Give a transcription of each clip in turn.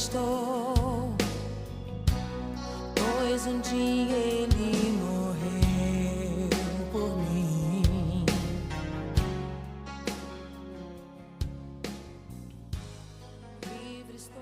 estou, pois um dia ele morreu por mim. Livre estou.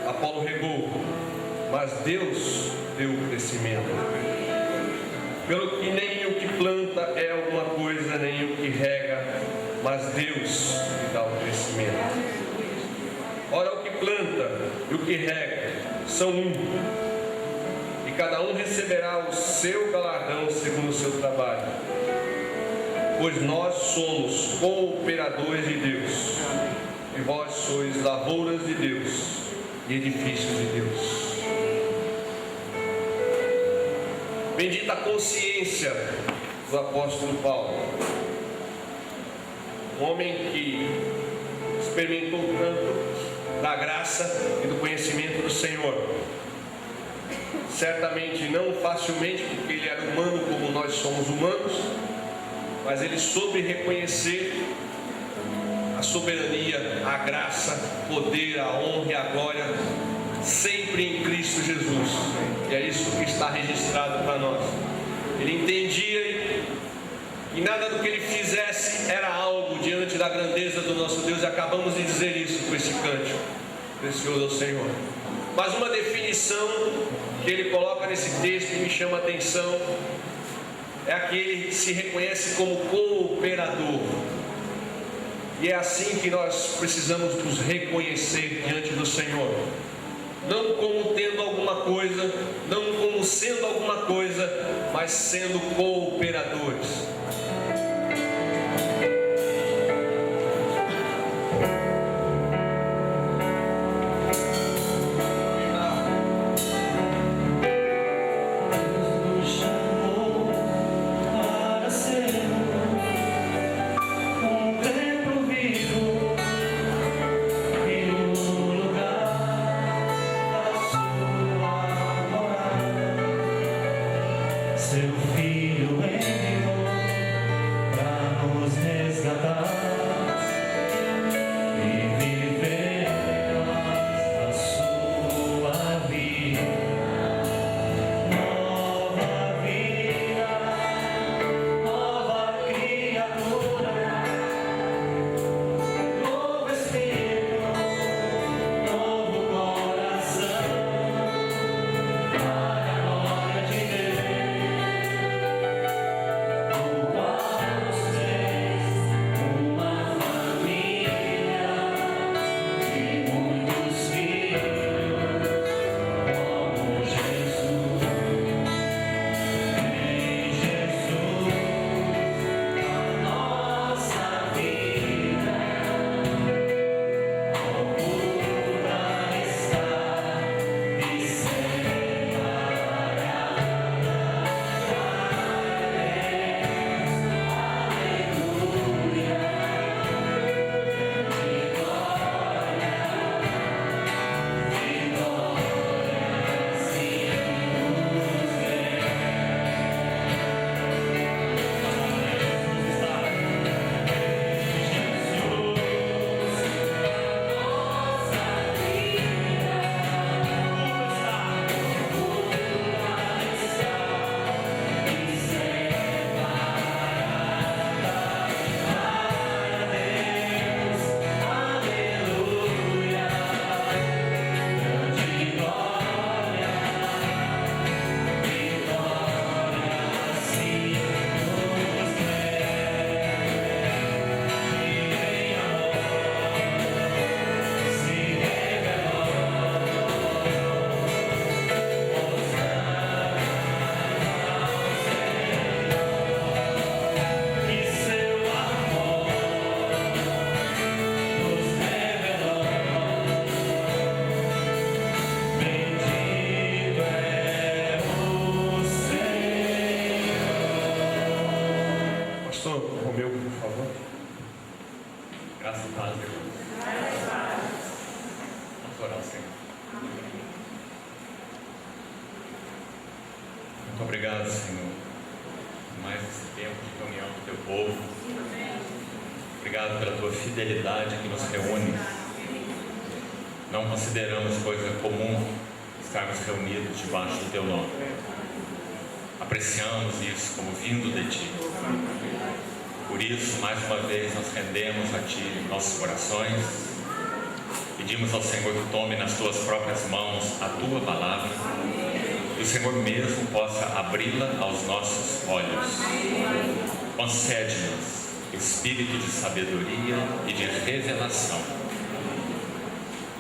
Apolo regou, mas Deus deu o crescimento. Pelo que nem o que planta é alguma coisa, nem o que rega, mas Deus lhe dá o crescimento. Ora, o que planta e o que rega são um, e cada um receberá o seu galardão segundo o seu trabalho, pois nós somos cooperadores de Deus, e vós sois lavouras de Deus e edifícios de Deus. Bendita a consciência do apóstolo Paulo, um homem que experimentou tanto da graça e do conhecimento do Senhor. Certamente não facilmente, porque ele era humano como nós somos humanos, mas ele soube reconhecer a soberania, a graça, o poder, a honra e a glória sempre em Cristo Jesus. E é isso que está registrado para nós. Ele entendia e nada do que ele fizesse era algo diante da grandeza do nosso Deus, e acabamos de dizer isso com esse cântico precioso ao Senhor. Mas uma definição que ele coloca nesse texto que me chama a atenção é a que ele se reconhece como cooperador. E é assim que nós precisamos nos reconhecer diante do Senhor, não como tendo alguma coisa, não como sendo alguma coisa, mas sendo cooperadores. Muito obrigado, Senhor, por mais esse tempo de reunião do teu povo. Obrigado pela tua fidelidade que nos reúne. Não consideramos coisa comum estarmos reunidos debaixo do teu nome. Apreciamos isso como vindo de ti. Por isso, mais uma vez, nós rendemos a ti nossos corações e Pedimos ao Senhor que tome nas tuas próprias mãos a tua palavra, que o Senhor mesmo possa abri-la aos nossos olhos. Concede-nos espírito de sabedoria e de revelação.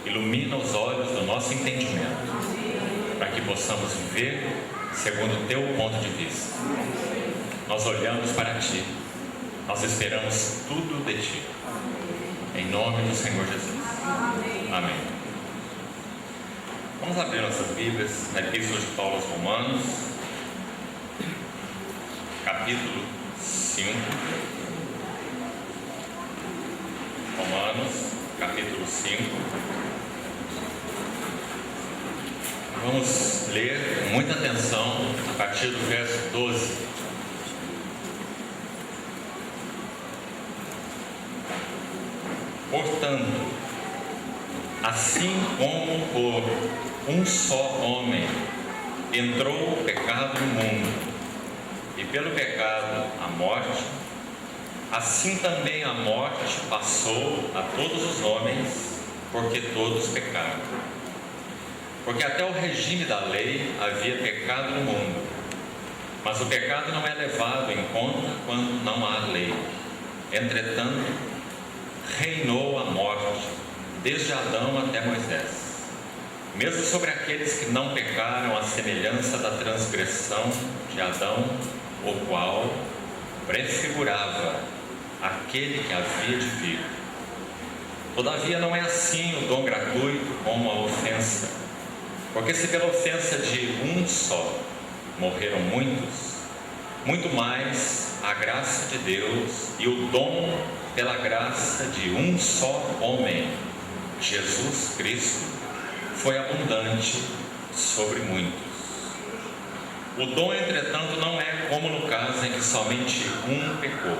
Ilumina os olhos do nosso entendimento, para que possamos ver segundo o teu ponto de vista. Nós olhamos para ti, nós esperamos tudo de ti. Em nome do Senhor Jesus. Amém. Vamos abrir nossas Bíblias na Epístola de Paulo aos Romanos, capítulo 5. Romanos, capítulo 5. Vamos ler com muita atenção a partir do verso 12. Portanto, assim como por um só homem entrou o pecado no mundo, e pelo pecado a morte, assim também a morte passou a todos os homens, porque todos pecaram. Porque até o regime da lei havia pecado no mundo, mas o pecado não é levado em conta quando não há lei. Entretanto, reinou a morte, desde Adão até Moisés, mesmo sobre aqueles que não pecaram à semelhança da transgressão de Adão, o qual prefigurava aquele que havia de vir. Todavia não é assim o dom gratuito como a ofensa, porque se pela ofensa de um só morreram muitos, muito mais a graça de Deus e o dom pela graça de um só homem, Jesus Cristo, foi abundante sobre muitos. O dom, entretanto, não é como no caso em que somente um pecou,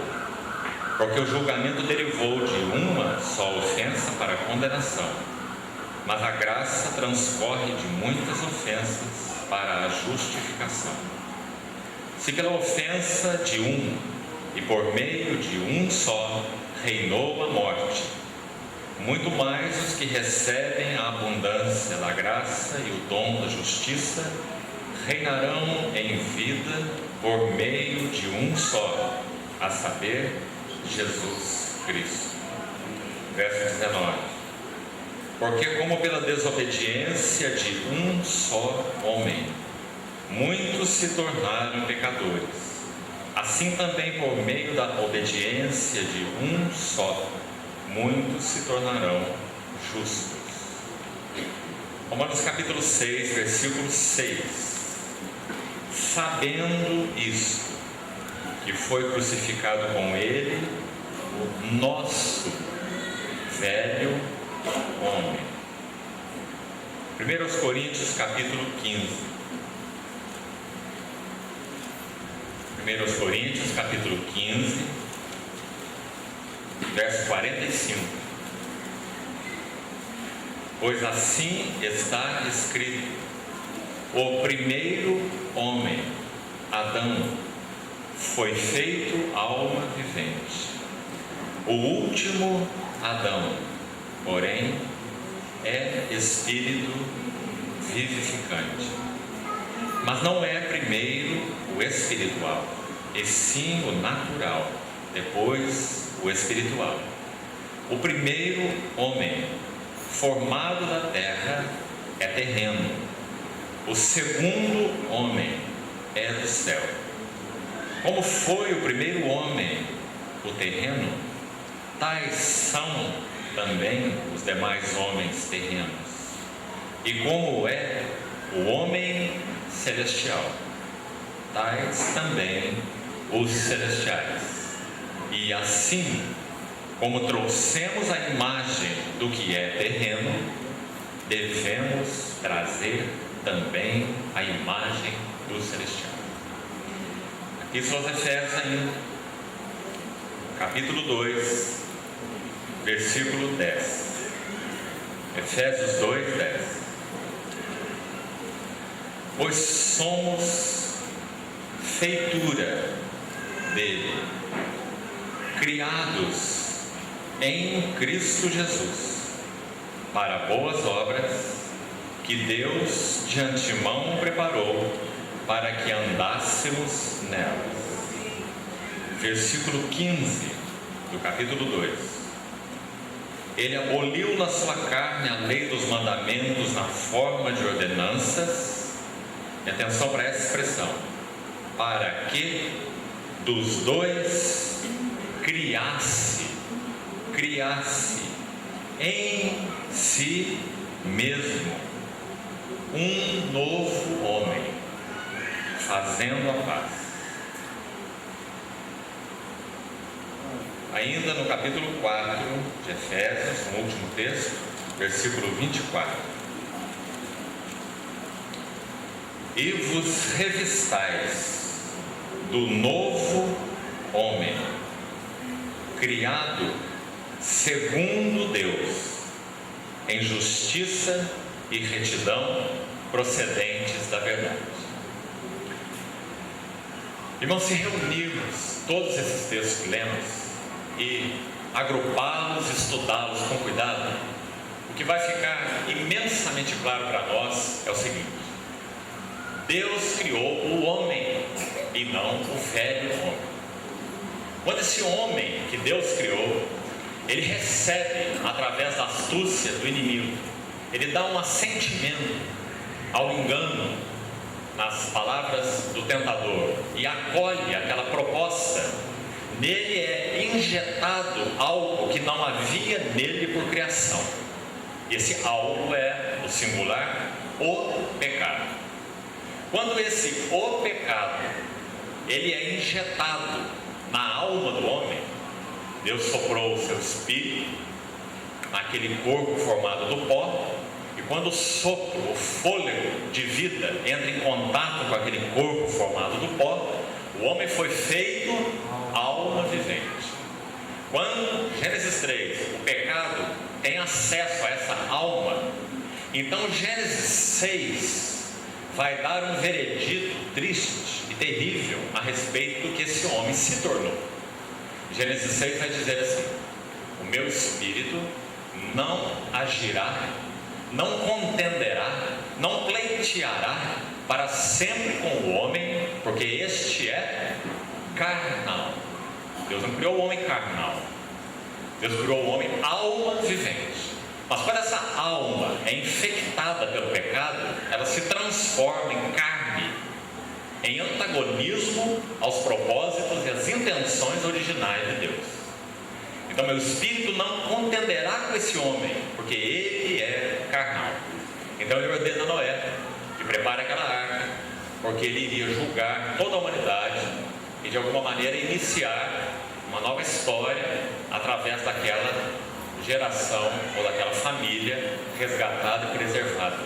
porque o julgamento derivou de uma só ofensa para a condenação, mas a graça transcorre de muitas ofensas para a justificação. Se pela ofensa de um e por meio de um só reinou a morte, muito mais os que recebem a abundância da graça e o dom da justiça reinarão em vida por meio de um só, a saber, Jesus Cristo. Verso 19. Porque como pela desobediência de um só homem, muitos se tornaram pecadores, assim também por meio da obediência de um só, muitos se tornarão justos. Romanos capítulo 6, versículo 6. Sabendo isto, que foi crucificado com ele o nosso velho homem. 1 Coríntios capítulo 15. 1 Coríntios capítulo 15, verso 45. Pois assim está escrito: o primeiro homem, Adão, foi feito alma vivente. O último Adão, porém, é espírito vivificante. Mas não é primeiro o espiritual, e sim o natural, depois o espiritual. O primeiro homem, formado da terra, é terreno. O segundo homem é do céu. Como foi o primeiro homem, o terreno, tais são também os demais homens terrenos. E como é o homem celestial, tais também os celestiais. E assim, como trouxemos a imagem do que é terreno, devemos trazer também a imagem do celestial. Aqui são os Efésios ainda, capítulo 2, versículo 10. Efésios 2, 10. Pois somos feitura dele, criados em Cristo Jesus, para boas obras que Deus de antemão preparou para que andássemos nelas. Versículo 15 do capítulo 2. Ele aboliu na sua carne a lei dos mandamentos na forma de ordenanças, e atenção para essa expressão, para que dos dois criasse em si mesmo um novo homem, fazendo a paz. Ainda no capítulo 4 de Efésios, no último texto, versículo 24. E vos revistais do novo homem, criado segundo Deus, em justiça e retidão procedentes da verdade. Irmãos, se reunirmos todos esses textos que lemos e agrupá-los, estudá-los com cuidado, o que vai ficar imensamente claro para nós é o seguinte: Deus criou o homem e não o velho homem. Quando esse homem que Deus criou, ele recebe através da astúcia do inimigo, ele dá um assentimento ao engano nas palavras do tentador e acolhe aquela proposta. Nele é injetado algo que não havia nele por criação. E esse algo é, no singular, o pecado. Quando esse o pecado ele é injetado na alma do homem, Deus soprou o seu espírito naquele corpo formado do pó, e quando o sopro, o fôlego de vida entra em contato com aquele corpo formado do pó, o homem foi feito alma vivente. Quando, Gênesis 3, o pecado tem acesso a essa alma, então Gênesis 6 vai dar um veredito triste e terrível a respeito do que esse homem se tornou. Gênesis 6 vai dizer assim: o meu espírito não agirá, não contenderá, não pleiteará para sempre com o homem, porque este é carnal. Deus não criou o homem carnal, Deus criou o homem alma vivente. Mas quando essa alma é infectada pelo pecado, ela se transforma em carne, em antagonismo aos propósitos e às intenções originais de Deus. Então meu espírito não contenderá com esse homem, porque ele é carnal. Então ele ordena a Noé que prepare aquela arca, porque ele iria julgar toda a humanidade e de alguma maneira iniciar uma nova história através daquela geração ou daquela família resgatada e preservada.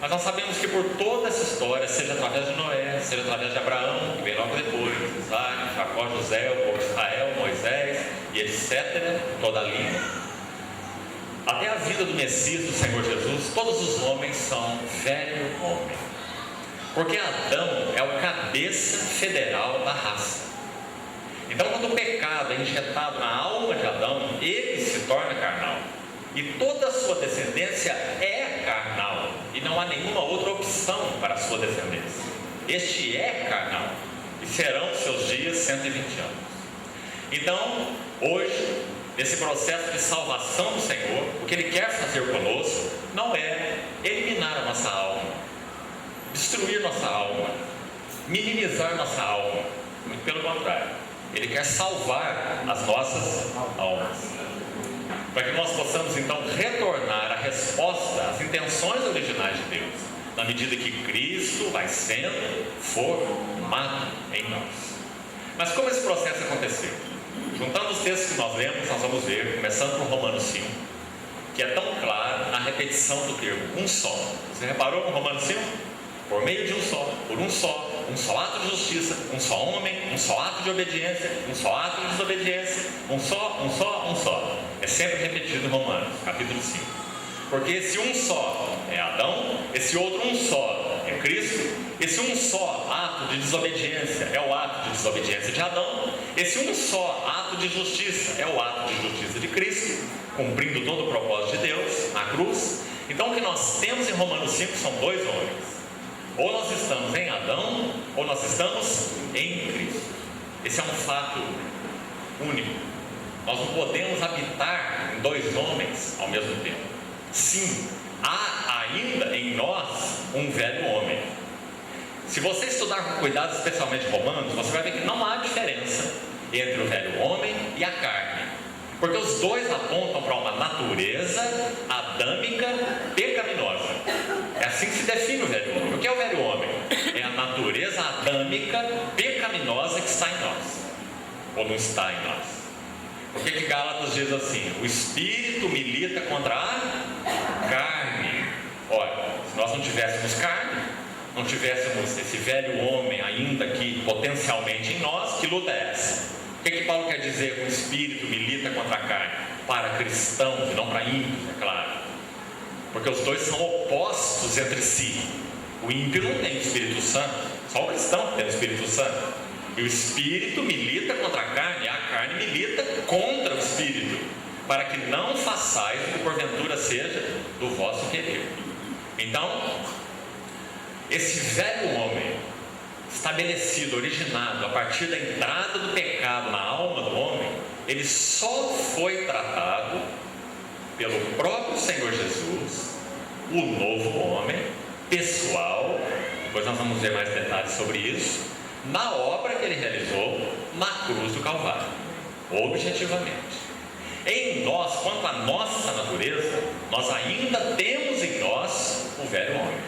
Mas nós sabemos que por toda essa história, seja através de Noé, seja através de Abraão, que vem logo depois, Isaac, Jacó, José, o povo de Israel, Moisés e etc., toda a linha, até a vida do Messias, do Senhor Jesus, todos os homens são velho homem, porque Adão é o cabeça federal da raça. Então quando o pecado é injetado na alma de Adão, ele se torna carnal, e toda a sua descendência é carnal, e não há nenhuma outra opção para a sua descendência. Este é carnal, e serão seus dias 120 anos. Então, hoje, nesse processo de salvação do Senhor, o que Ele quer fazer conosco não é eliminar a nossa alma, destruir nossa alma, minimizar nossa alma, muito pelo contrário, Ele quer salvar as nossas almas, para que nós possamos então retornar à resposta às intenções originais de Deus, na medida que Cristo vai sendo formado em nós. Mas como esse processo aconteceu? Juntando os textos que nós lemos, nós vamos ver, começando por Romanos 5, que é tão claro na repetição do termo um só. Você reparou com Romanos 5? Por meio de um só, por um só ato de justiça, um só homem, um só ato de obediência, um só ato de desobediência, um só. É sempre repetido em Romanos, capítulo 5. Porque esse um só é Adão, esse outro um só é homem, Cristo, esse um só ato de desobediência é o ato de desobediência de Adão, esse um só ato de justiça é o ato de justiça de Cristo, cumprindo todo o propósito de Deus na cruz. Então o que nós temos em Romanos 5 são dois homens. Ou nós estamos em Adão, ou nós estamos em Cristo. Esse é um fato único. Nós não podemos habitar em dois homens ao mesmo tempo. Sim, há ainda em nós um velho homem. Se você estudar com cuidado, especialmente Romanos, você vai ver que não há diferença entre o velho homem e a carne, porque os dois apontam para uma natureza adâmica pecaminosa. É assim que se define o velho homem. O que é o velho homem? É a natureza adâmica pecaminosa que está em nós, ou não está em nós. Por que Gálatas diz assim? O espírito milita contra a carne. Olha, se nós não tivéssemos carne, não tivéssemos esse velho homem ainda aqui potencialmente em nós, que luta é essa? O que Paulo quer dizer com o espírito milita contra a carne? Para cristãos e não para ímpios, é claro. Porque os dois são opostos entre si. O ímpio não tem o Espírito Santo, só o cristão tem o Espírito Santo. E o espírito milita contra a carne, e a carne milita contra o espírito, para que não façais o que porventura seja do vosso querer. Então, esse velho homem, estabelecido, originado a partir da entrada do pecado na alma do homem, ele só foi tratado pelo próprio Senhor Jesus, o novo homem, pessoal. Depois nós vamos ver mais detalhes sobre isso, na obra que ele realizou na cruz do Calvário, objetivamente. Em nós, quanto à nossa natureza, nós ainda temos em nós o velho homem.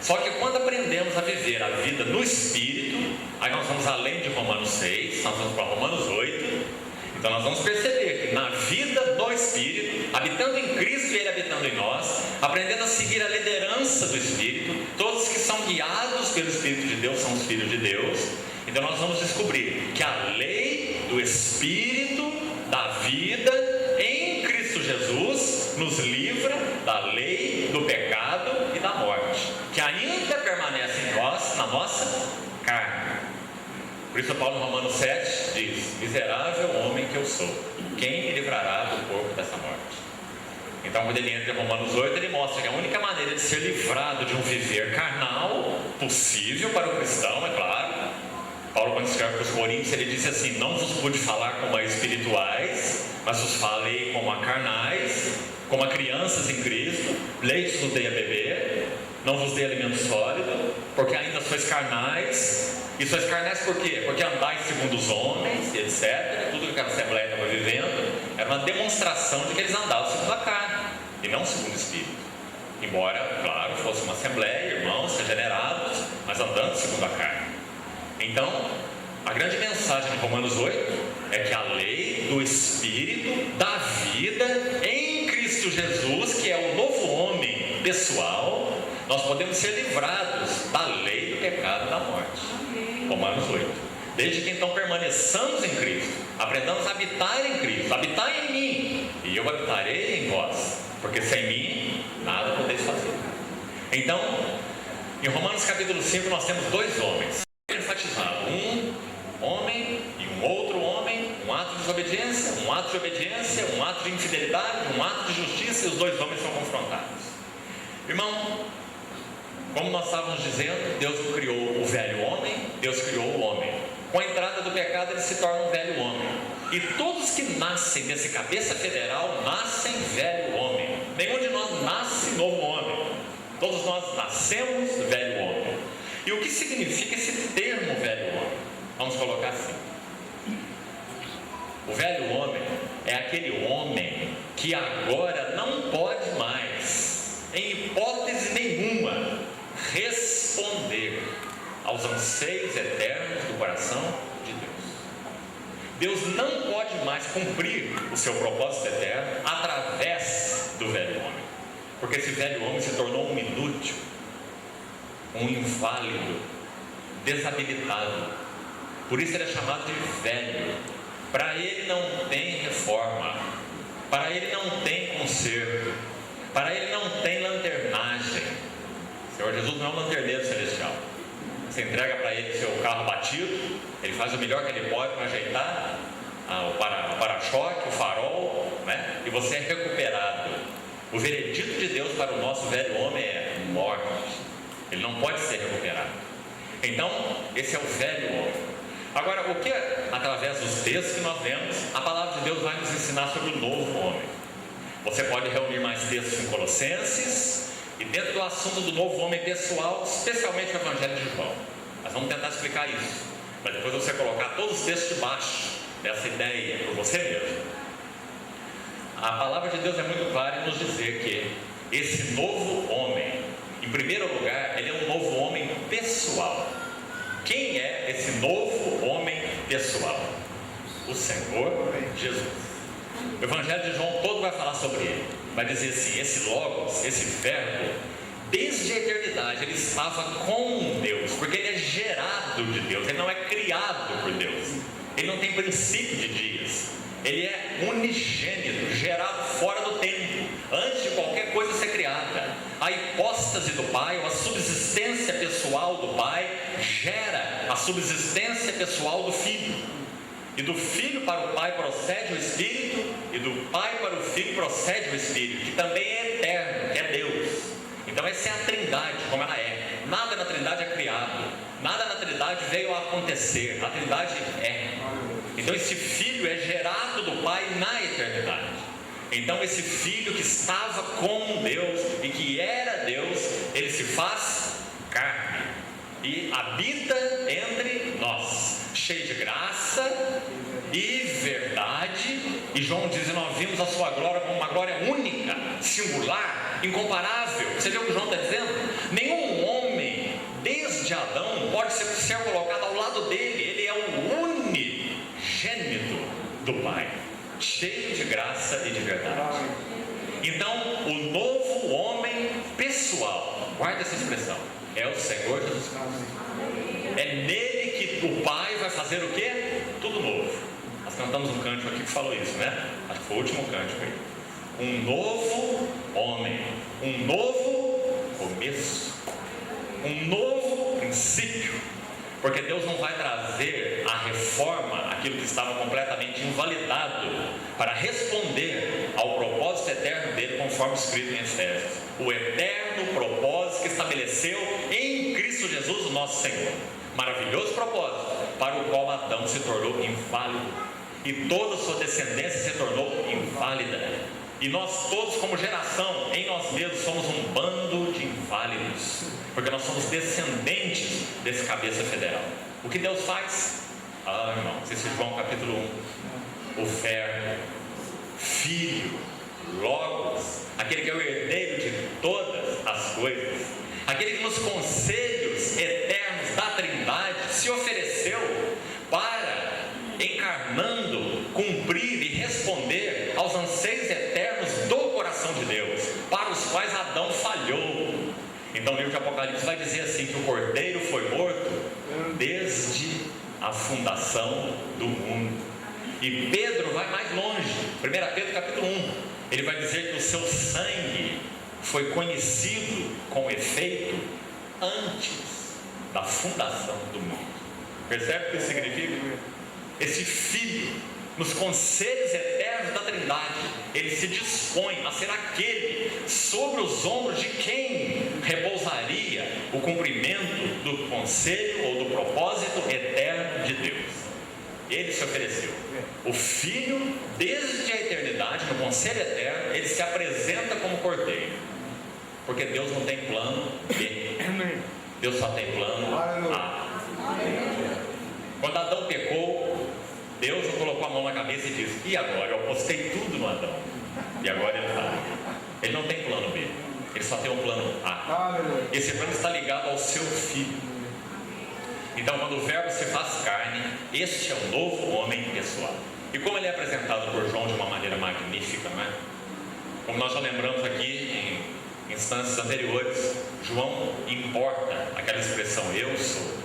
Só que quando aprendemos a viver a vida no Espírito, aí nós vamos além de Romanos 6, nós vamos para Romanos 8. Então nós vamos perceber que na vida do Espírito, habitando em Cristo e Ele habitando em nós, aprendendo a seguir a liderança do Espírito, todos que são guiados pelo Espírito de Deus são os filhos de Deus. Então nós vamos descobrir que a lei do Espírito da vida em Cristo Jesus nos livra da lei do pecado e da morte, que ainda permanece em nós, na nossa carne. Por isso Paulo, em Romanos 7, diz: miserável homem que eu sou, quem me livrará do corpo dessa morte? Então, quando ele entra em Romanos 8, ele mostra que a única maneira de ser livrado de um viver carnal, possível para o cristão, é claro. Paulo, quando escreve para os Coríntios, ele disse assim: não vos pude falar como a espirituais, mas vos falei como a carnais, como a crianças em Cristo. Leite vos dei a beber, não vos dei alimento sólido, porque ainda sois carnais. E sois carnais por quê? Porque andais segundo os homens, etc. Tudo que aquela assembleia estava vivendo era uma demonstração de que eles andavam segundo a carne e não segundo o Espírito. Embora, claro, fosse uma assembleia, irmãos regenerados, mas andando segundo a carne. Então, a grande mensagem de Romanos 8 é que a lei do Espírito da vida em Cristo Jesus, que é o novo homem pessoal, nós podemos ser livrados da lei do pecado e da morte. Romanos 8. Desde que então permaneçamos em Cristo, aprendamos a habitar em Cristo. Habitar em mim, e eu habitarei em vós, porque sem mim nada podeis fazer. Então, em Romanos capítulo 5 nós temos dois homens enfatizados: um homem e um outro homem, um ato de desobediência, um ato de obediência, um ato de infidelidade, um ato de justiça, e os dois homens são confrontados. Irmão, como nós estávamos dizendo, Deus não criou o velho homem, Deus criou o homem. Com a entrada do pecado, ele se torna um velho homem. E todos que nascem desse cabeça federal, nascem velho homem. Nenhum de nós nasce novo homem. Todos nós nascemos velho homem. E o que significa esse termo velho homem? Vamos colocar assim: o velho homem é aquele homem que agora não pode mais, em hipótese nenhuma, responder aos anseios eternos do coração de Deus. Deus não pode mais cumprir o seu propósito eterno através do velho homem, porque esse velho homem se tornou um inútil, um inválido, desabilitado. Por isso ele é chamado de velho. Para ele não tem reforma, para ele não tem conserto, para ele não tem lanternagem. O Senhor Jesus não é um lanterneiro celestial. Você entrega para ele seu carro batido, ele faz o melhor que ele pode para ajeitar o para-choque, o farol, né? E você é recuperado. O veredito de Deus para o nosso velho homem é morte. Ele não pode ser recuperado. Então, esse é o velho homem. Agora, o que, através dos textos que nós vemos, a palavra de Deus vai nos ensinar sobre o novo homem? Você pode reunir mais textos em Colossenses, e dentro do assunto do novo homem pessoal, especialmente o Evangelho de João. Nós vamos tentar explicar isso, para depois você colocar todos os textos debaixo dessa ideia por você mesmo. A palavra de Deus é muito clara em nos dizer que esse novo homem, em primeiro lugar, ele é um novo homem pessoal. Quem é esse novo homem pessoal? O Senhor Jesus. O Evangelho de João todo vai falar sobre ele. Vai dizer assim: esse Logos, esse Verbo, desde a eternidade ele estava com Deus, porque ele é gerado de Deus, ele não é criado por Deus, ele não tem princípio de dias, ele é unigênito, gerado fora do tempo, antes de qualquer coisa ser criada. A hipóstase do Pai, ou a subsistência pessoal do Pai, gera a subsistência pessoal do Filho. E do Filho para o Pai procede o Espírito, e do Pai para o Filho procede o Espírito, que também é eterno, que é Deus. Então essa é a Trindade, como ela é. Nada na Trindade é criado, nada na Trindade veio a acontecer, a Trindade é. Então esse Filho é gerado do Pai na eternidade. Então esse Filho que estava com Deus e que era Deus, ele se faz carne e habita entre nós, cheio de graça e verdade. E João diz: e nós vimos a sua glória como uma glória única, singular, incomparável. Você vê o que João está dizendo? Nenhum homem desde Adão pode ser colocado ao lado dele. Ele é o unigênito do Pai, cheio de graça e de verdade. Então o novo homem pessoal, guarda essa expressão, é o Senhor Jesus Cristo. É nele que o Pai vai fazer o quê? Tudo novo. Nós cantamos um cântico aqui que falou isso, né? Acho que foi o último cântico aí. Um novo homem, um novo começo, um novo princípio. Porque Deus não vai trazer a reforma, aquilo que estava completamente invalidado, para responder ao propósito eterno dele, conforme escrito em Efésios. O eterno propósito que estabeleceu em Cristo Jesus, o nosso Senhor. Maravilhoso propósito, para o qual Adão se tornou inválido, e toda a sua descendência se tornou inválida. E nós todos, como geração, em nós mesmos somos um bando de inválidos, porque nós somos descendentes desse cabeça federal. O que Deus faz? Irmãos, esse é João capítulo 1. O Verbo, Filho, Logos, aquele que é o herdeiro de todas as coisas, aquele que nos conselhos eternos da Trindade se ofereceu para, encarnando, cumprir e responder aos anseios eternos do coração de Deus, para os quais Adão falhou. Então o livro de Apocalipse vai dizer assim, que o Cordeiro foi morto desde a fundação do mundo. E Pedro vai mais longe, 1 Pedro capítulo 1, ele vai dizer que o seu sangue foi conhecido com efeito antes da fundação do mundo. Percebe o que isso significa? Esse Filho, nos conselhos eternos da Trindade, ele se dispõe a ser aquele sobre os ombros de quem repousaria o cumprimento do conselho ou do propósito eterno de Deus. Ele se ofereceu. O Filho, desde a eternidade, no conselho eterno, ele se apresenta como Cordeiro, porque Deus não tem plano B, Deus só tem plano A. Quando Adão pecou, Deus não colocou a mão na cabeça e disse: e agora? Eu apostei tudo no Adão, e agora ele está. Ele não tem plano B, ele só tem um plano A. Esse plano está ligado ao seu Filho. Então, quando o Verbo se faz carne, este é o novo homem pessoal. E como ele é apresentado por João de uma maneira magnífica, não é? Como nós já lembramos aqui em instâncias anteriores, João importa aquela expressão "eu sou",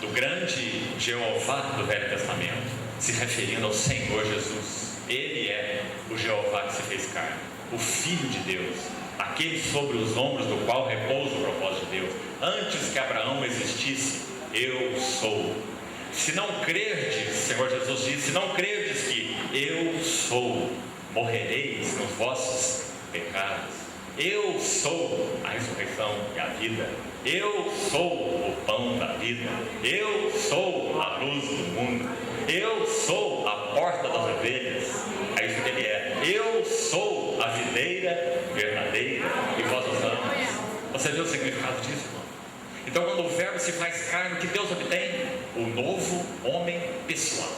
do grande Jeová do Velho Testamento, se referindo ao Senhor Jesus. Ele é o Jeová que se fez carne, o Filho de Deus, aquele sobre os ombros do qual repousa o propósito de antes que Abraão existisse, eu sou. Se não crerdes, Senhor Jesus disse, se não crerdes que eu sou, morrereis nos vossos pecados. Eu sou a ressurreição e a vida. Eu sou o pão da vida. Eu sou a luz do mundo. Eu sou a porta das ovelhas. É isso que ele é. Eu sou a videira verdadeira e vós os ramos. Você vê o significado disso, irmão? Então, quando o verbo se faz carne, o que Deus obtém? O novo homem pessoal,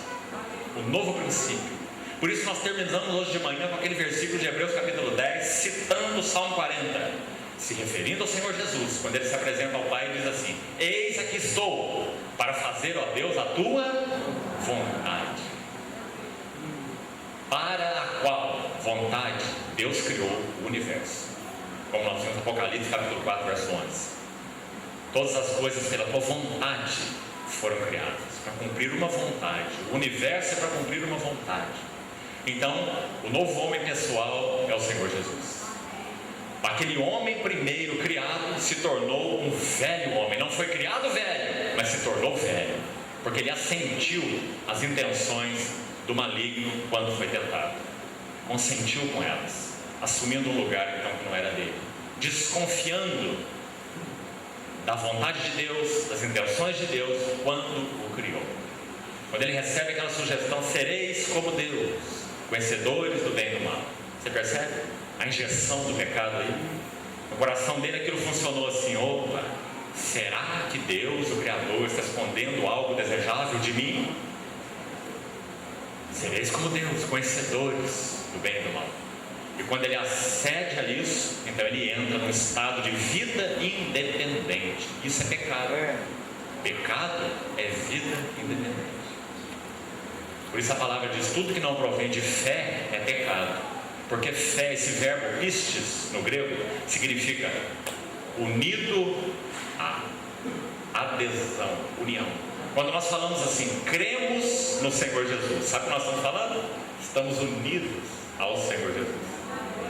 o novo princípio. Por isso nós terminamos hoje de manhã com aquele versículo de Hebreus capítulo 10, citando o Salmo 40, se referindo ao Senhor Jesus, quando ele se apresenta ao Pai e diz assim: eis aqui estou, para fazer, ó Deus, a tua vontade. Para a qual vontade Deus criou o universo, como nós vimos no Apocalipse capítulo 4, verso 11. Todas as coisas pela tua vontade foram criadas, para cumprir uma vontade. O universo é para cumprir uma vontade. Então, o novo homem pessoal é o Senhor Jesus. Aquele homem primeiro criado se tornou um velho homem. Não foi criado velho, mas se tornou velho, porque ele assentiu às intenções do maligno quando foi tentado. Consentiu com elas, assumindo um lugar então que não era dele, desconfiando da vontade de Deus, das intenções de Deus quando o criou. Quando ele recebe aquela sugestão: sereis como Deus, conhecedores do bem e do mal. Você percebe a injeção do pecado aí? No coração dele aquilo funcionou assim: opa, será que Deus, o Criador, está escondendo algo desejável de mim? Sereis como Deus, conhecedores do bem e do mal. E quando ele acede a isso, então ele entra num estado de vida independente. Isso é pecado. Pecado é vida independente. Por isso a palavra diz: tudo que não provém de fé é pecado. Porque fé, esse verbo pistes no grego, significa unido a, adesão, união. Quando nós falamos assim, cremos no Senhor Jesus, sabe o que nós estamos falando? Estamos unidos ao Senhor Jesus.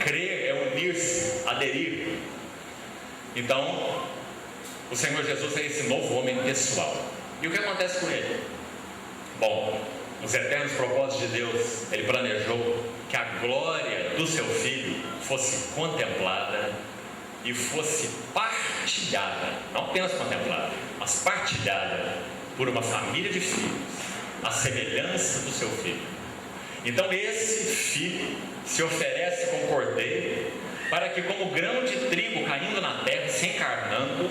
Crer é unir-se, aderir. Então, o Senhor Jesus é esse novo homem pessoal. E o que acontece com ele? Bom, nos eternos propósitos de Deus, ele planejou que a glória do seu Filho fosse contemplada e fosse partilhada, não apenas contemplada, mas partilhada por uma família de filhos, à semelhança do seu Filho. Então esse Filho se oferece como cordeiro, para que, como grão de trigo caindo na terra, se encarnando,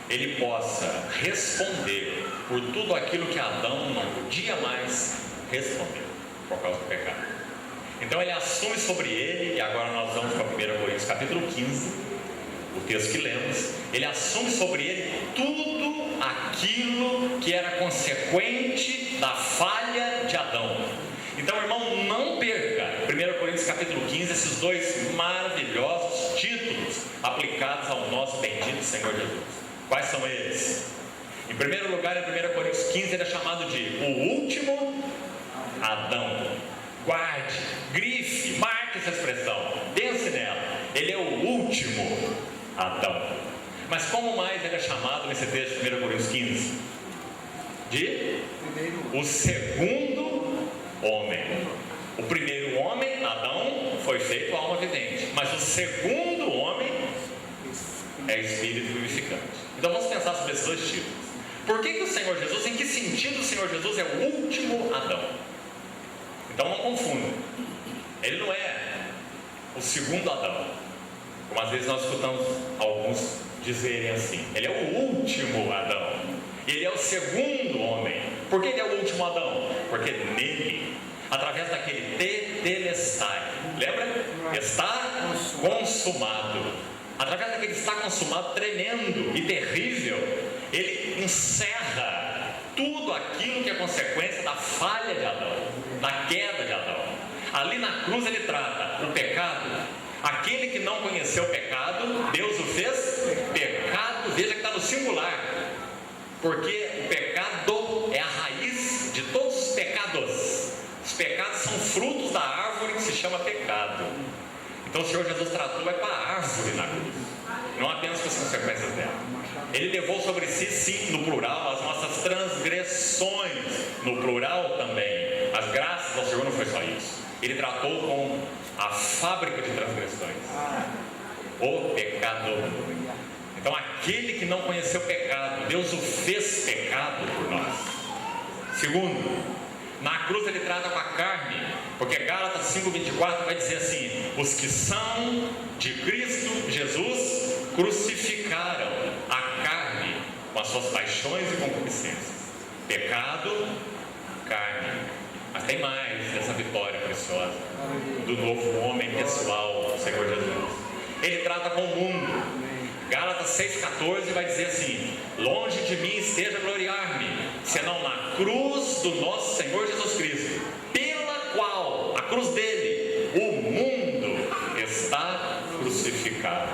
ele possa responder por tudo aquilo que Adão não podia mais responder, por causa do pecado. Então ele assume sobre ele, e agora nós vamos para 1 Coríntios capítulo 15, o texto que lemos. Ele assume sobre ele tudo aquilo que era consequente da falha de Adão. Então, irmão, não perca 1 Coríntios capítulo 15, esses dois maravilhosos títulos aplicados ao nosso bendito Senhor Jesus. Quais são eles? Em primeiro lugar, em 1 Coríntios 15, ele é chamado de o último Adão. Guarde, grife, marque essa expressão, pense nela. Ele é o último Adão. Mas como mais ele é chamado nesse texto de 1 Coríntios 15? De o segundo homem. O primeiro homem, Adão, foi feito alma vivente, mas o segundo homem é espírito vivificante. Então vamos pensar sobre esses dois títulos. Por que o Senhor Jesus, em que sentido o Senhor Jesus é o último Adão? Então não confunda, ele não é o segundo Adão, como às vezes nós escutamos alguns dizerem assim. Ele é o último Adão, ele é o segundo homem. Por que ele é o último Adão? Porque nele, através daquele tetelestai, lembra? Está consumado. Através daquele está consumado tremendo e terrível, ele encerra tudo aquilo que é consequência da falha de Adão, da queda de Adão. Ali na cruz ele trata o pecado. Aquele que não conheceu o pecado, Deus o fez pecado. Veja que está no singular, porque o pecado é a raiz de todos os pecados. Os pecados são frutos da árvore que se chama pecado. Então o Senhor Jesus tratou com a árvore na cruz. não apenas com as consequências dela. Ele levou sobre si, sim, no plural, as nossas transgressões, no plural também. As graças ao Senhor não foi só isso. Ele tratou com a fábrica de transgressões, o pecador. Então, aquele que não conheceu pecado, Deus o fez pecado por nós. Segundo, na cruz ele trata com a carne, porque Gálatas 5:24 vai dizer assim: os que são de Cristo Jesus crucificaram a carne com as suas paixões e concupiscências. Pecado, carne. Mas tem mais dessa vitória preciosa do novo homem pessoal, o Senhor Jesus. Ele trata com o mundo. Gálatas 6,14 vai dizer assim: longe de mim esteja gloriar-me, senão na cruz do nosso Senhor Jesus Cristo, pela qual, a cruz dele, o mundo está crucificado,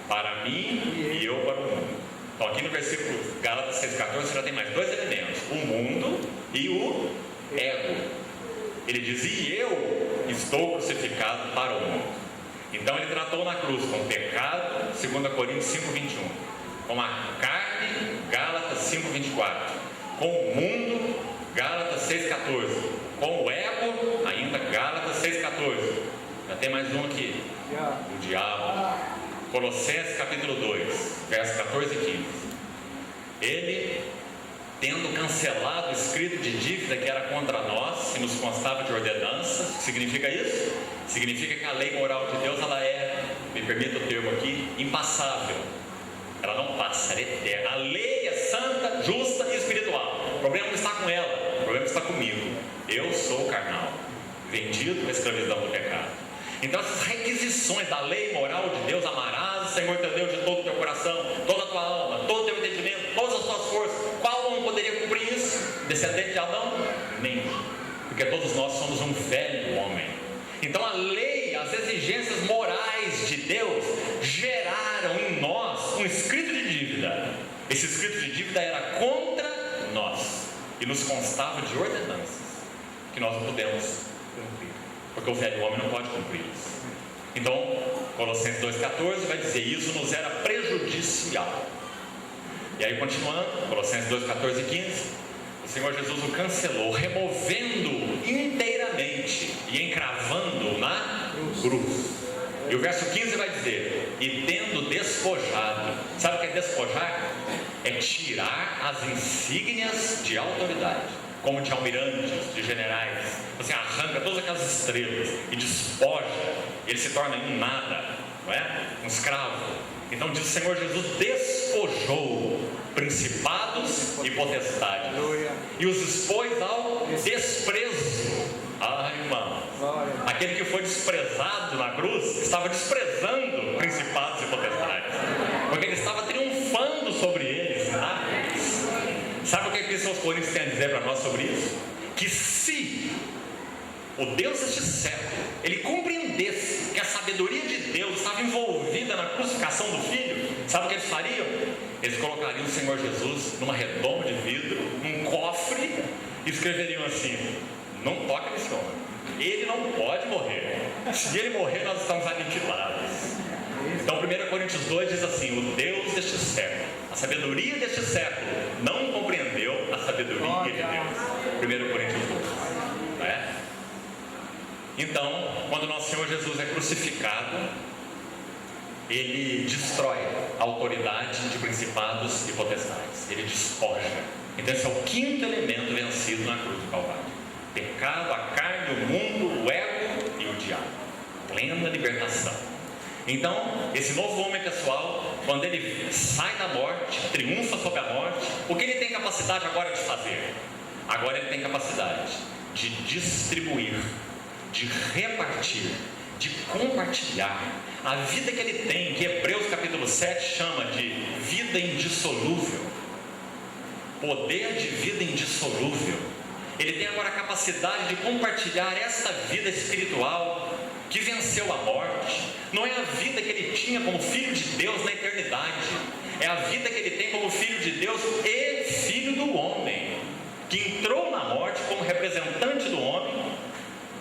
para mim e eu para o mundo. Então aqui no versículo Gálatas 6,14 você já tem mais dois elementos: o mundo e o ego. Ele diz: e eu estou crucificado para o mundo. Então ele tratou na cruz com o pecado, 2 Coríntios 5:21, com a carne, Gálatas 5:24, com o mundo, Gálatas 6,14, com o ego, ainda Gálatas 6,14. Já tem mais um aqui: o diabo. Colossenses capítulo 2, versos 14 e 15. Ele, tendo cancelado o escrito de dívida que era contra nós, que nos constava de ordenanças. O que significa isso? Significa que a lei moral de Deus, ela é, me permita o termo aqui, impassável. Ela não passa, ela é eterna. A lei é santa, justa e espiritual. O problema não está com ela, o problema está comigo. Eu sou carnal, vendido à escravidão do pecado. Então essas requisições da lei moral de Deus: amarás o Senhor teu Deus de todo o teu coração, toda a tua alma, todo o teu entendimento, todas as tuas forças. Qual homem poderia cumprir isso? Descendente de Adão? Nenhum. Porque todos nós somos um velho homem. Então a lei, as exigências morais de Deus geraram em nós um escrito de dívida. Esse escrito de dívida era contra nós e nos constava de ordenanças que nós não podemos cumprir, porque o velho homem não pode cumprir isso. Então Colossenses 2,14 vai dizer: isso nos era prejudicial. E aí, continuando, Colossenses 2,14 e 15, o Senhor Jesus o cancelou, removendo-o inteiramente e encravando-o na cruz. E o verso 15 vai dizer: e tendo despojado. Sabe o que é despojar? É tirar as insígnias de autoridade, como de almirantes, de generais. Você arranca todas aquelas estrelas e despoja, ele se torna um nada, não é? Um escravo. Então diz o Senhor Jesus: despojou principados e potestades e os expôs ao desprezo. Ah, irmão, aquele que foi desprezado na cruz estava desprezando principados e potestades, porque ele estava triunfando sobre eles, tá? Sabe o que os Coríntios têm a dizer para nós sobre isso? Que se o Deus deste século ele compreendesse que a sabedoria de Deus estava envolvida na crucificação do Filho, sabe o que eles fariam? Eles colocariam o Senhor Jesus numa redoma de vidro, num cofre, e escreveriam assim: não toca nesse homem, ele não pode morrer, se ele morrer nós estamos aniquilados. Então 1 Coríntios 2 diz assim: o Deus deste século, a sabedoria deste século não compreendeu a sabedoria de Deus. 1 Coríntios 2, não é? Então, quando nosso Senhor Jesus é crucificado, ele destrói a autoridade de principados e potestades, ele despoja. Então esse é o quinto elemento vencido na cruz do Calvário: pecado, a carne, o mundo, o ego e o diabo. Plena libertação. Então esse novo homem pessoal, quando ele sai da morte, triunfa sobre a morte, o que ele tem capacidade agora de fazer? Agora ele tem capacidade de distribuir, de repartir, de compartilhar a vida que ele tem, que Hebreus capítulo 7 chama de vida indissolúvel, poder de vida indissolúvel. Ele tem agora a capacidade de compartilhar esta vida espiritual que venceu a morte. Não é a vida que ele tinha como filho de Deus na eternidade, é a vida que ele tem como filho de Deus e filho do homem, que entrou na morte como representante do homem.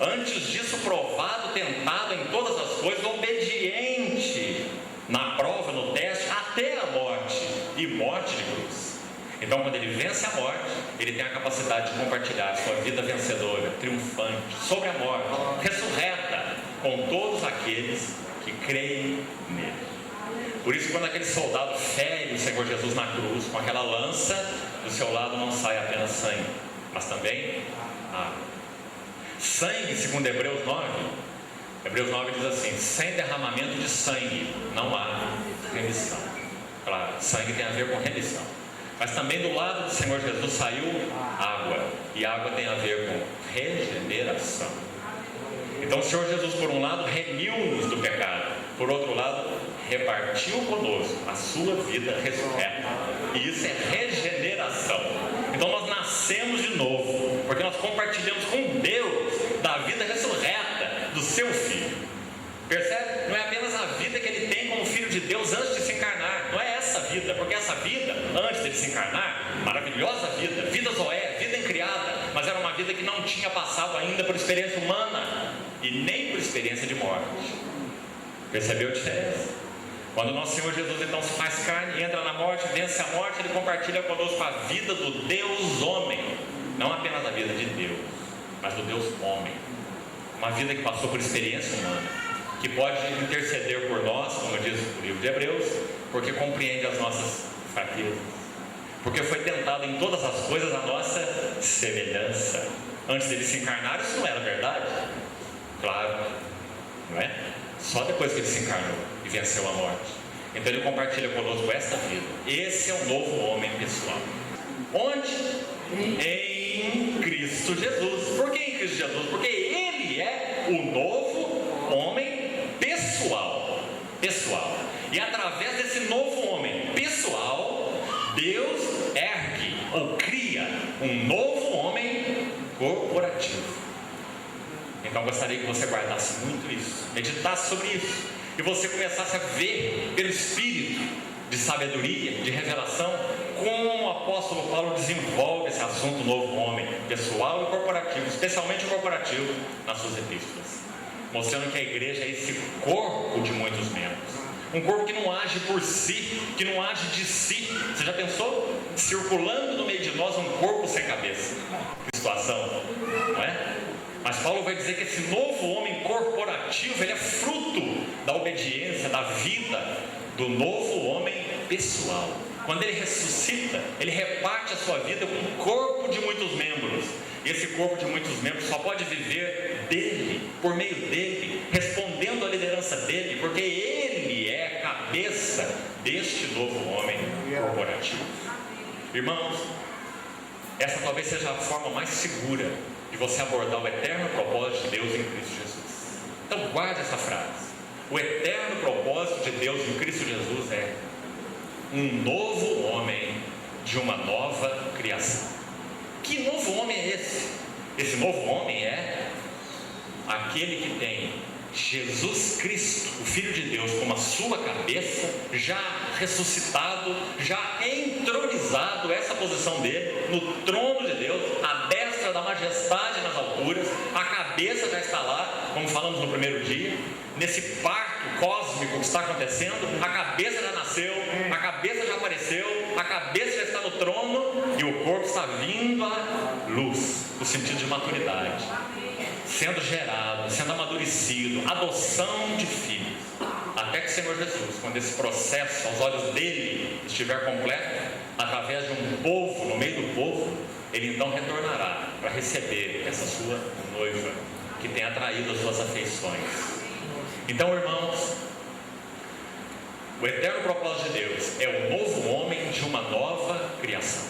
Antes disso, provado, tentado em todas as coisas, obediente na prova, no teste, até a morte, e morte de cruz. Então, quando ele vence a morte, ele tem a capacidade de compartilhar sua vida vencedora, triunfante, sobre a morte, ressurreta, com todos aqueles que creem nele. Por isso, quando aquele soldado fere o Senhor Jesus na cruz, com aquela lança, do seu lado não sai apenas sangue, mas também água. Sangue, segundo Hebreus 9, Hebreus 9 diz assim: sem derramamento de sangue não há remissão. Claro, sangue tem a ver com remissão. Mas também do lado do Senhor Jesus saiu água, e água tem a ver com regeneração. Então o Senhor Jesus, por um lado, remiu-nos do pecado, por outro lado, repartiu conosco a sua vida ressurreta, e isso é regeneração. Então nós nascemos de novo, porque nós compartilhamos com Deus da vida ressurreta do seu Filho. Percebe? Não é apenas a vida que ele tem como Filho de Deus antes de se encarnar, não é essa vida, porque essa vida, antes de se encarnar, maravilhosa vida Zoé, vida incriada, mas era uma vida que não tinha passado ainda por experiência humana, e nem por experiência de morte. Percebeu a diferença? Quando o nosso Senhor Jesus então se faz carne, entra na morte, vence a morte, ele compartilha conosco a vida do Deus homem, não apenas a vida de Deus, mas do Deus homem, uma vida que passou por experiência humana, que pode interceder por nós, como diz o livro de Hebreus, porque compreende as nossas fraquezas, porque foi tentado em todas as coisas a nossa semelhança. Antes dele se encarnar, isso não era verdade? Claro, não é? Só depois que ele se encarnou e venceu a morte. Então ele compartilha conosco esta vida. Esse é o novo homem pessoal. Onde? Em Cristo Jesus. Por que em Cristo Jesus? Porque ele é o novo homem pessoal. E através desse novo homem pessoal, Deus ergue ou cria um novo homem corporativo. Então gostaria que você guardasse muito isso, meditasse sobre isso, e você começasse a ver pelo Espírito de sabedoria, de revelação, como o apóstolo Paulo desenvolve esse assunto novo homem, pessoal e corporativo, especialmente o corporativo, nas suas epístolas, mostrando que a igreja é esse corpo de muitos membros, um corpo que não age por si, que não age de si. Você já pensou? Circulando no meio de nós um corpo sem cabeça. Que situação, não é? Mas Paulo vai dizer que esse novo homem corporativo, ele é fruto da obediência, da vida do novo homem pessoal. Quando ele ressuscita, ele reparte a sua vida com um corpo de muitos membros. E esse corpo de muitos membros só pode viver dele, por meio dele, respondendo à liderança dele, porque ele é a cabeça deste novo homem corporativo. Irmãos, essa talvez seja a forma mais segura de você abordar o eterno propósito de Deus em Cristo Jesus. Então guarde essa frase: o eterno propósito de Deus em Cristo Jesus é um novo homem de uma nova criação. Que novo homem é esse? Esse novo homem é aquele que tem Jesus Cristo, o Filho de Deus, como a sua cabeça, já ressuscitado, já entronizado, essa posição dele, no trono de Deus, à destra da majestade nas alturas. A cabeça já está lá, como falamos no primeiro dia, nesse parto cósmico que está acontecendo. A cabeça já nasceu, a cabeça já apareceu, a cabeça já está no trono, e o corpo está vindo à luz, no sentido de maturidade, sendo gerado, sendo amadurecido, adoção de filhos, até que o Senhor Jesus, quando esse processo aos olhos dele estiver completo, através de um povo, no meio do povo, ele então retornará para receber essa sua noiva, que tem atraído as suas afeições. Então, irmãos, o eterno propósito de Deus é o novo homem de uma nova criação.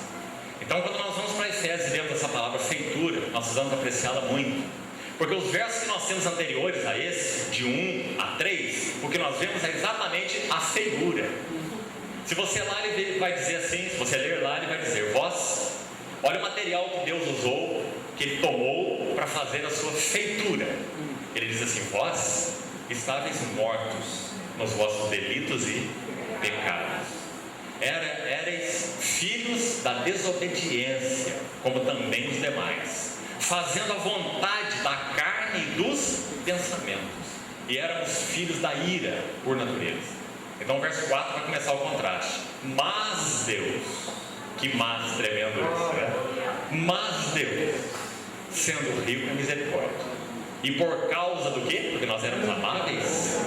Então, quando nós vamos para Efésios e lemos essa palavra feitura, nós precisamos apreciá-la muito, porque os versos que nós temos anteriores a esse, de 1 a 3, o que nós vemos é exatamente a feiura. Se você lá, ele vai dizer assim, se você ler lá, ele vai dizer: vós, olha o material que Deus usou, que ele tomou para fazer a sua feitura. Ele diz assim: vós estáveis mortos nos vossos delitos e pecados, éreis filhos da desobediência, como também os demais, fazendo a vontade da carne e dos pensamentos, e éramos filhos da ira por natureza. Então o verso 4 vai começar o contraste. Mas Deus, que mas tremendo isso, né? Mas Deus, sendo rico em misericórdia, e por causa do quê? Porque nós éramos amáveis.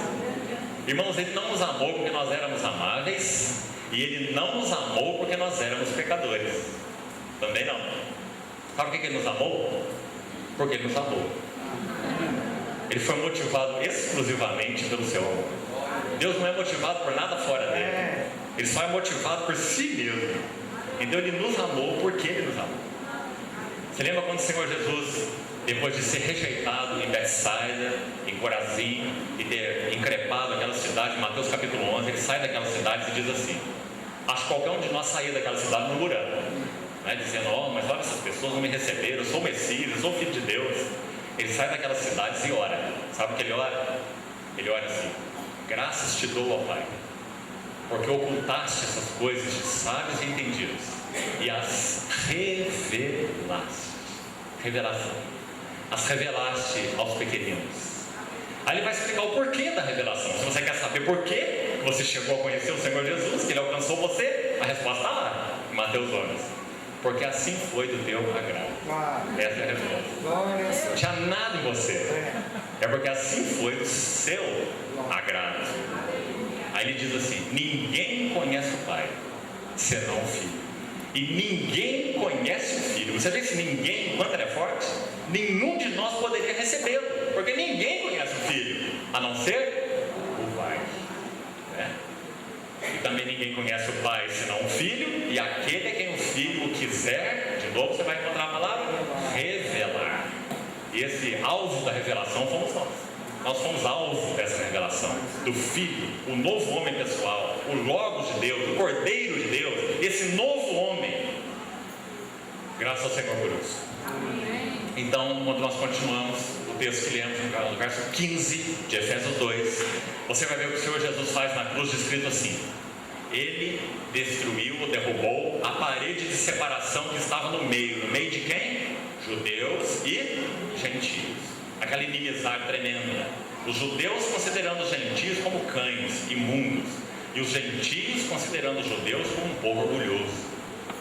Irmãos, Ele não nos amou porque nós éramos amáveis, e Ele não nos amou porque nós éramos pecadores. Também não. Sabe por que Ele nos amou? Porque Ele nos amou. Ele foi motivado exclusivamente pelo seu amor. Deus não é motivado por nada fora dele. Ele só é motivado por si mesmo. Então Ele nos amou porque Ele nos amou. Você lembra quando o Senhor Jesus, depois de ser rejeitado em Betsaida, em Corazim, e ter increpado aquela cidade, em Mateus capítulo 11, Ele sai daquela cidade e diz assim: acho que qualquer um de nós sair daquela cidade murmurando, né? Dizendo: oh, mas olha, essas pessoas não me receberam, eu sou o Messias, eu sou o Filho de Deus. Ele sai daquelas cidades e ora. Sabe o que ele ora? Ele ora assim: graças te dou, ó Pai, porque ocultaste essas coisas de sábios e entendidos e as revelaste. Revelação. As revelaste aos pequeninos. Aí ele vai explicar o porquê da revelação. Se você quer saber por que você chegou a conhecer o Senhor Jesus, que Ele alcançou você, a resposta está lá, em Mateus 11. Porque assim foi do teu agrado. Essa é a resposta. Não tinha nada em você. É porque assim foi do seu agrado. Aí ele diz assim: ninguém conhece o Pai senão o Filho, e ninguém conhece o Filho. Você vê esse ninguém, quanto ele é forte? Nenhum de nós poderia recebê-lo, porque ninguém conhece o Filho, a não ser o Pai, né? E também ninguém conhece o Pai senão o Filho, e aquele a quem o Filho quiser, de novo você vai encontrar a palavra revelar. E esse alvo da revelação fomos nós. Nós fomos alvo dessa revelação do Filho, o novo homem pessoal, o Logos de Deus, o Cordeiro de Deus, esse novo homem. Graças ao Senhor por isso. Então, quando nós continuamos o texto que lemos no verso 15 de Efésios 2, você vai ver o que o Senhor Jesus faz na cruz, escrito assim: Ele destruiu ou derrubou a parede de separação que estava no meio de quem? Judeus e gentios. Aquela inimizade tremenda. Os judeus considerando os gentios como cães imundos, e os gentios considerando os judeus como um povo orgulhoso,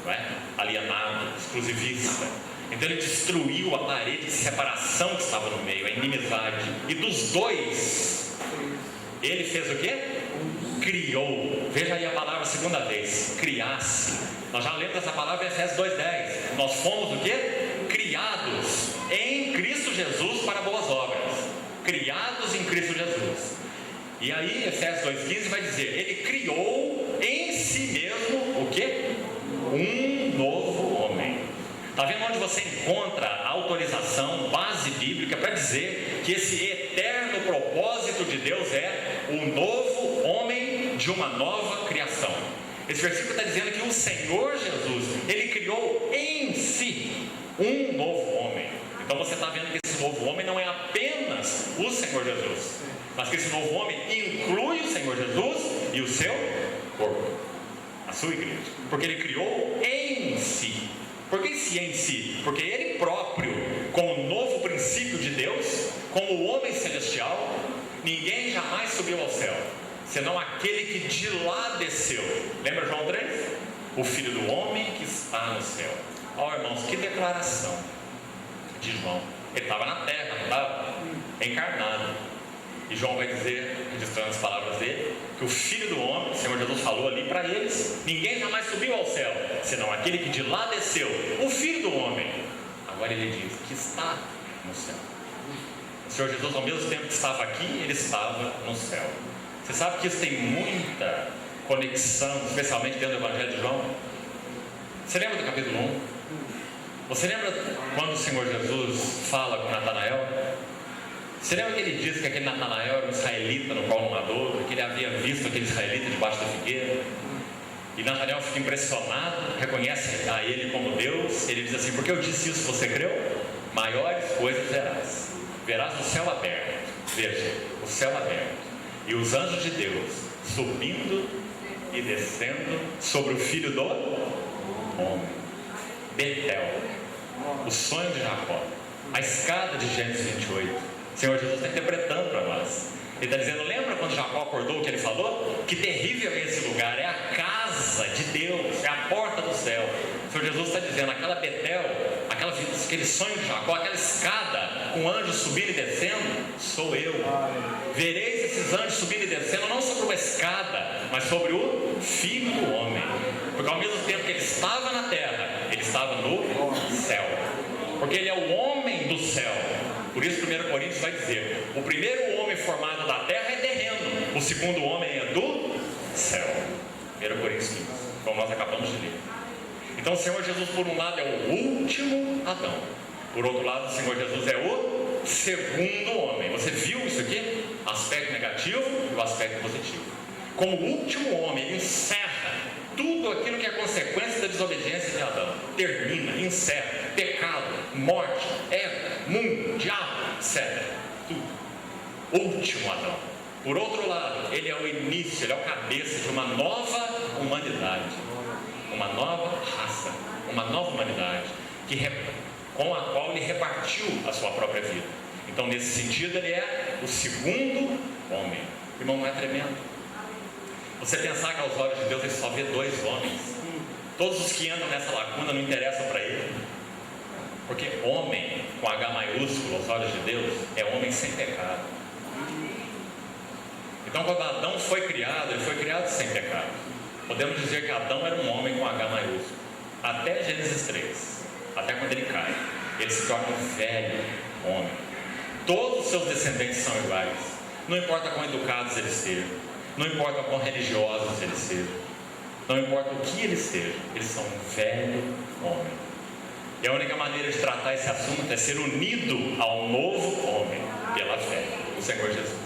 não é? Alienado, exclusivista. Então ele destruiu a parede de separação que estava no meio, a inimizade. E dos dois, ele fez o quê? Criou. Veja aí a palavra segunda vez: criasse. Nós já lemos essa palavra em Efésios 2:10. Nós fomos o quê? Criados em Cristo Jesus para boas obras. Criados em Cristo Jesus. E aí Efésios 2:15 vai dizer: Ele criou em si mesmo o quê? Um novo homem. Está vendo onde você encontra a autorização, base bíblica para dizer que esse eterno propósito de Deus é o novo homem de uma nova criação? Esse versículo está dizendo que o Senhor Jesus, Ele criou em si um novo homem. Então você está vendo que esse novo homem não é apenas o Senhor Jesus, mas que esse novo homem inclui o Senhor Jesus e o seu corpo, a sua igreja, porque Ele criou em si. Por que esse em si? Porque Ele próprio, como novo princípio de Deus, como o homem celestial, ninguém jamais subiu ao céu, senão aquele que de lá desceu. Lembra João 3? O Filho do homem que está no céu. Ó, irmãos, que declaração de João. Ele estava na terra, não estava? Encarnado. E João vai dizer, registrando as palavras dele, que o Filho do homem, o Senhor Jesus falou ali para eles: ninguém jamais subiu ao céu, senão aquele que de lá desceu, o Filho do homem. Agora ele diz que está no céu. O Senhor Jesus, ao mesmo tempo que estava aqui, Ele estava no céu. Você sabe que isso tem muita conexão, especialmente dentro do Evangelho de João? Você lembra do capítulo 1? Você lembra quando o Senhor Jesus fala com Natanael? Você lembra que ele disse que aquele Natanael era um israelita no qual não adora, que ele havia visto aquele israelita debaixo da figueira? E Natanael fica impressionado, reconhece a ele como Deus. Ele diz assim: porque eu disse isso, você creu? Maiores coisas verás. Verás o céu aberto. Veja, o céu aberto. E os anjos de Deus subindo e descendo sobre o filho do homem. Betel, o sonho de Jacó, a escada de Gênesis 28. O Senhor Jesus está interpretando para nós. Ele está dizendo, lembra quando Jacó acordou o que ele falou? Que terrível é esse lugar, é a casa de Deus, é a porta do céu. O Senhor Jesus está dizendo, aquela Betel, aquele sonho de Jacó, aquela escada com anjos subindo e descendo, sou eu. Vereis esses anjos subindo e descendo, não sobre uma escada, mas sobre o Filho do Homem. Porque ao mesmo tempo que ele estava na terra, ele estava no céu. Porque ele é o homem do céu. Por isso 1 Coríntios vai dizer, o primeiro homem formado da terra é terreno, o segundo homem é do céu. 1 Coríntios 15, como nós acabamos de ler. Então o Senhor Jesus, por um lado, é o último Adão. Por outro lado, o Senhor Jesus é o segundo homem. Você viu isso aqui? Aspecto negativo e o aspecto positivo. Como o último homem, ele encerra tudo aquilo que é consequência da desobediência de Adão. Termina, encerra, pecado, morte, ego, mundo, diabo, etc. Tudo. Último Adão. Por outro lado, ele é o início, ele é o cabeça de uma nova humanidade. Uma nova raça, uma nova humanidade, com a qual ele repartiu a sua própria vida. Então, nesse sentido, ele é o segundo homem. Irmão, não é tremendo? Você pensar que aos olhos de Deus ele só vê dois homens. Todos os que entram nessa lacuna não interessam para ele. Porque homem, com H maiúsculo aos olhos de Deus, é homem sem pecado. Então, quando Adão foi criado, ele foi criado sem pecado. Podemos dizer que Adão era um homem com H maiúsculo. Até Gênesis 3. Até quando ele cai. Ele se torna um velho homem. Todos os seus descendentes são iguais. Não importa quão educados eles sejam. Não importa quão religiosos eles sejam. Não importa o que eles sejam. Eles são um velho homem. E a única maneira de tratar esse assunto é ser unido ao novo homem pela fé, o Senhor Jesus.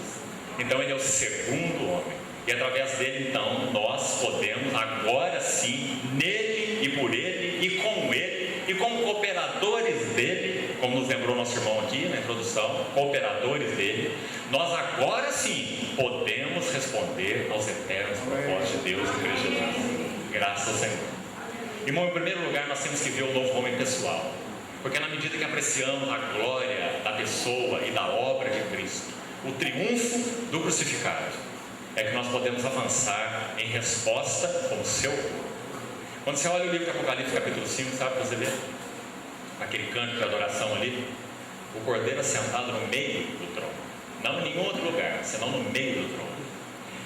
Então ele é o segundo homem. E através dele, então, nós podemos agora sim, nele e por ele e com ele e como cooperadores dele, como nos lembrou nosso irmão aqui na introdução, cooperadores dele, nós agora sim podemos responder aos eternos propósitos de Deus em Cristo Jesus. Graças ao Senhor. Irmão, em primeiro lugar, nós temos que ver o novo homem pessoal, porque na medida que apreciamos a glória da pessoa e da obra de Cristo, o triunfo do crucificado, é que nós podemos avançar em resposta como seu corpo. Quando você olha o livro de Apocalipse capítulo 5, sabe o que você vê? Aquele canto de adoração ali, o cordeiro assentado no meio do trono, não em nenhum outro lugar, senão no meio do trono.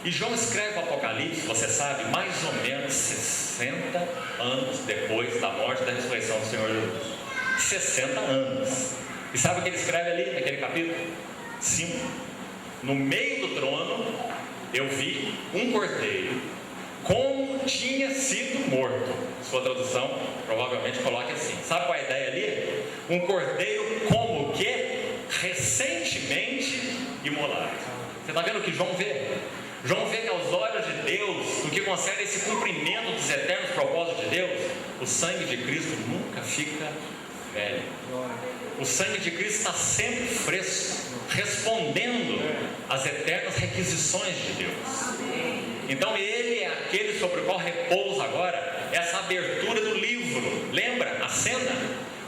E João escreve o Apocalipse, você sabe, mais ou menos 60 anos depois da morte e da ressurreição do Senhor Jesus. 60 anos. E sabe o que ele escreve ali naquele capítulo? 5. No meio do trono eu vi um cordeiro como tinha sido morto. Sua tradução provavelmente coloca assim. Sabe qual é a ideia ali? Um cordeiro como que? Recentemente imolado. Você está vendo o que João vê? João vê que aos olhos de Deus, no que concerne esse cumprimento dos eternos propósitos de Deus, o sangue de Cristo nunca fica velho. O sangue de Cristo está sempre fresco, respondendo às eternas requisições de Deus. Então ele é aquele sobre o qual repousa agora essa abertura do livro. Lembra a cena?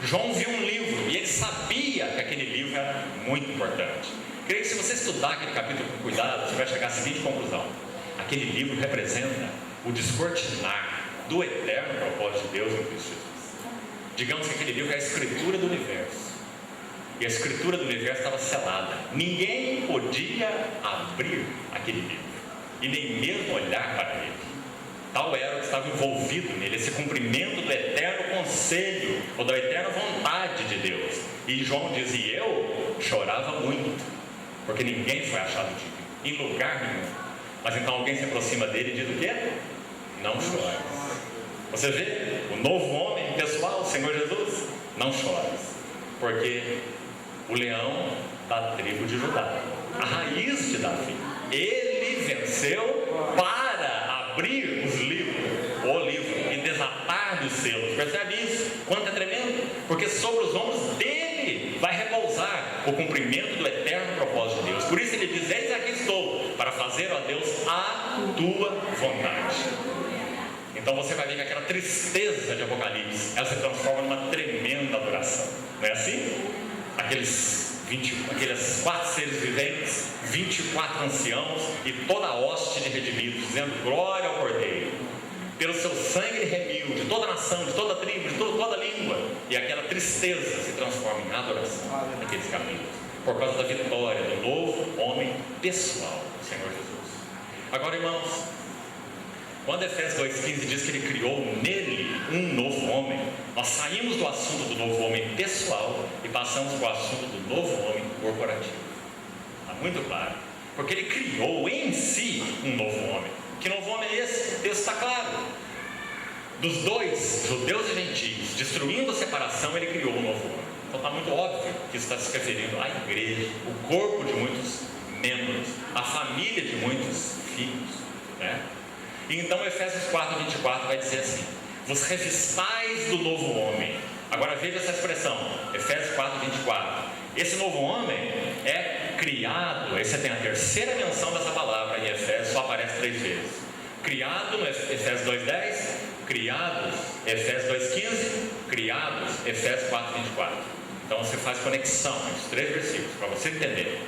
João viu um livro e ele sabia que aquele livro era muito importante. Creio que se você estudar aquele capítulo com cuidado, você vai chegar à seguinte conclusão: aquele livro representa o descortinar do eterno propósito de Deus em Cristo Jesus. Digamos que aquele livro é a escritura do universo. E a escritura do universo estava selada. Ninguém podia abrir aquele livro e nem mesmo olhar para ele. Tal era o que estava envolvido nele, esse cumprimento do eterno conselho ou da eterna vontade de Deus. E João diz: e eu chorava muito, porque ninguém foi achado digno, em lugar nenhum. Mas então alguém se aproxima dele e diz o quê? Não chores. Você vê? O novo homem pessoal, o Senhor Jesus, não chores, porque o leão da tribo de Judá, a raiz de Davi, ele venceu para abrir os livros, o livro, e desatar dos selos. Percebe isso? Quanto é tremendo? Porque sobre os ombros dele vai repousar o cumprimento do eterno propósito de Deus. Por isso ele diz: eis aqui estou, para fazer, ó Deus, a tua vontade. Então você vai ver que aquela tristeza de Apocalipse, ela se transforma numa tremenda adoração. Não é assim? Aqueles aqueles 4 seres viventes, 24 anciãos e toda a hoste de redimidos, dizendo glória ao Cordeiro. Pelo seu sangue ele remiu de toda nação, de toda tribo, de toda língua. E aquela tristeza se transforma em adoração naqueles capítulos, por causa da vitória do novo homem pessoal do Senhor Jesus. Agora, irmãos, quando Efésios 2,15 diz que ele criou nele um novo homem, nós saímos do assunto do novo homem pessoal e passamos para o assunto do novo homem corporativo. Está muito claro, porque ele criou em si um novo homem. Que novo homem é esse? O texto está claro. Dos dois, judeus e gentios, destruindo a separação, ele criou um novo homem. Então está muito óbvio que isso está se referindo à igreja, o corpo de muitos membros, a família de muitos filhos, né? E então Efésios 4:24 vai dizer assim: vos revistais do novo homem. Agora veja essa expressão, Efésios 4:24. Esse novo homem é criado. Aí você tem a terceira menção dessa palavra em Efésios, só aparece 3 vezes. Criado no Efésios 2:10, criados, Efésios 2:15, criados, Efésios 4:24. Então você faz conexão entre os 3 versículos para você entender.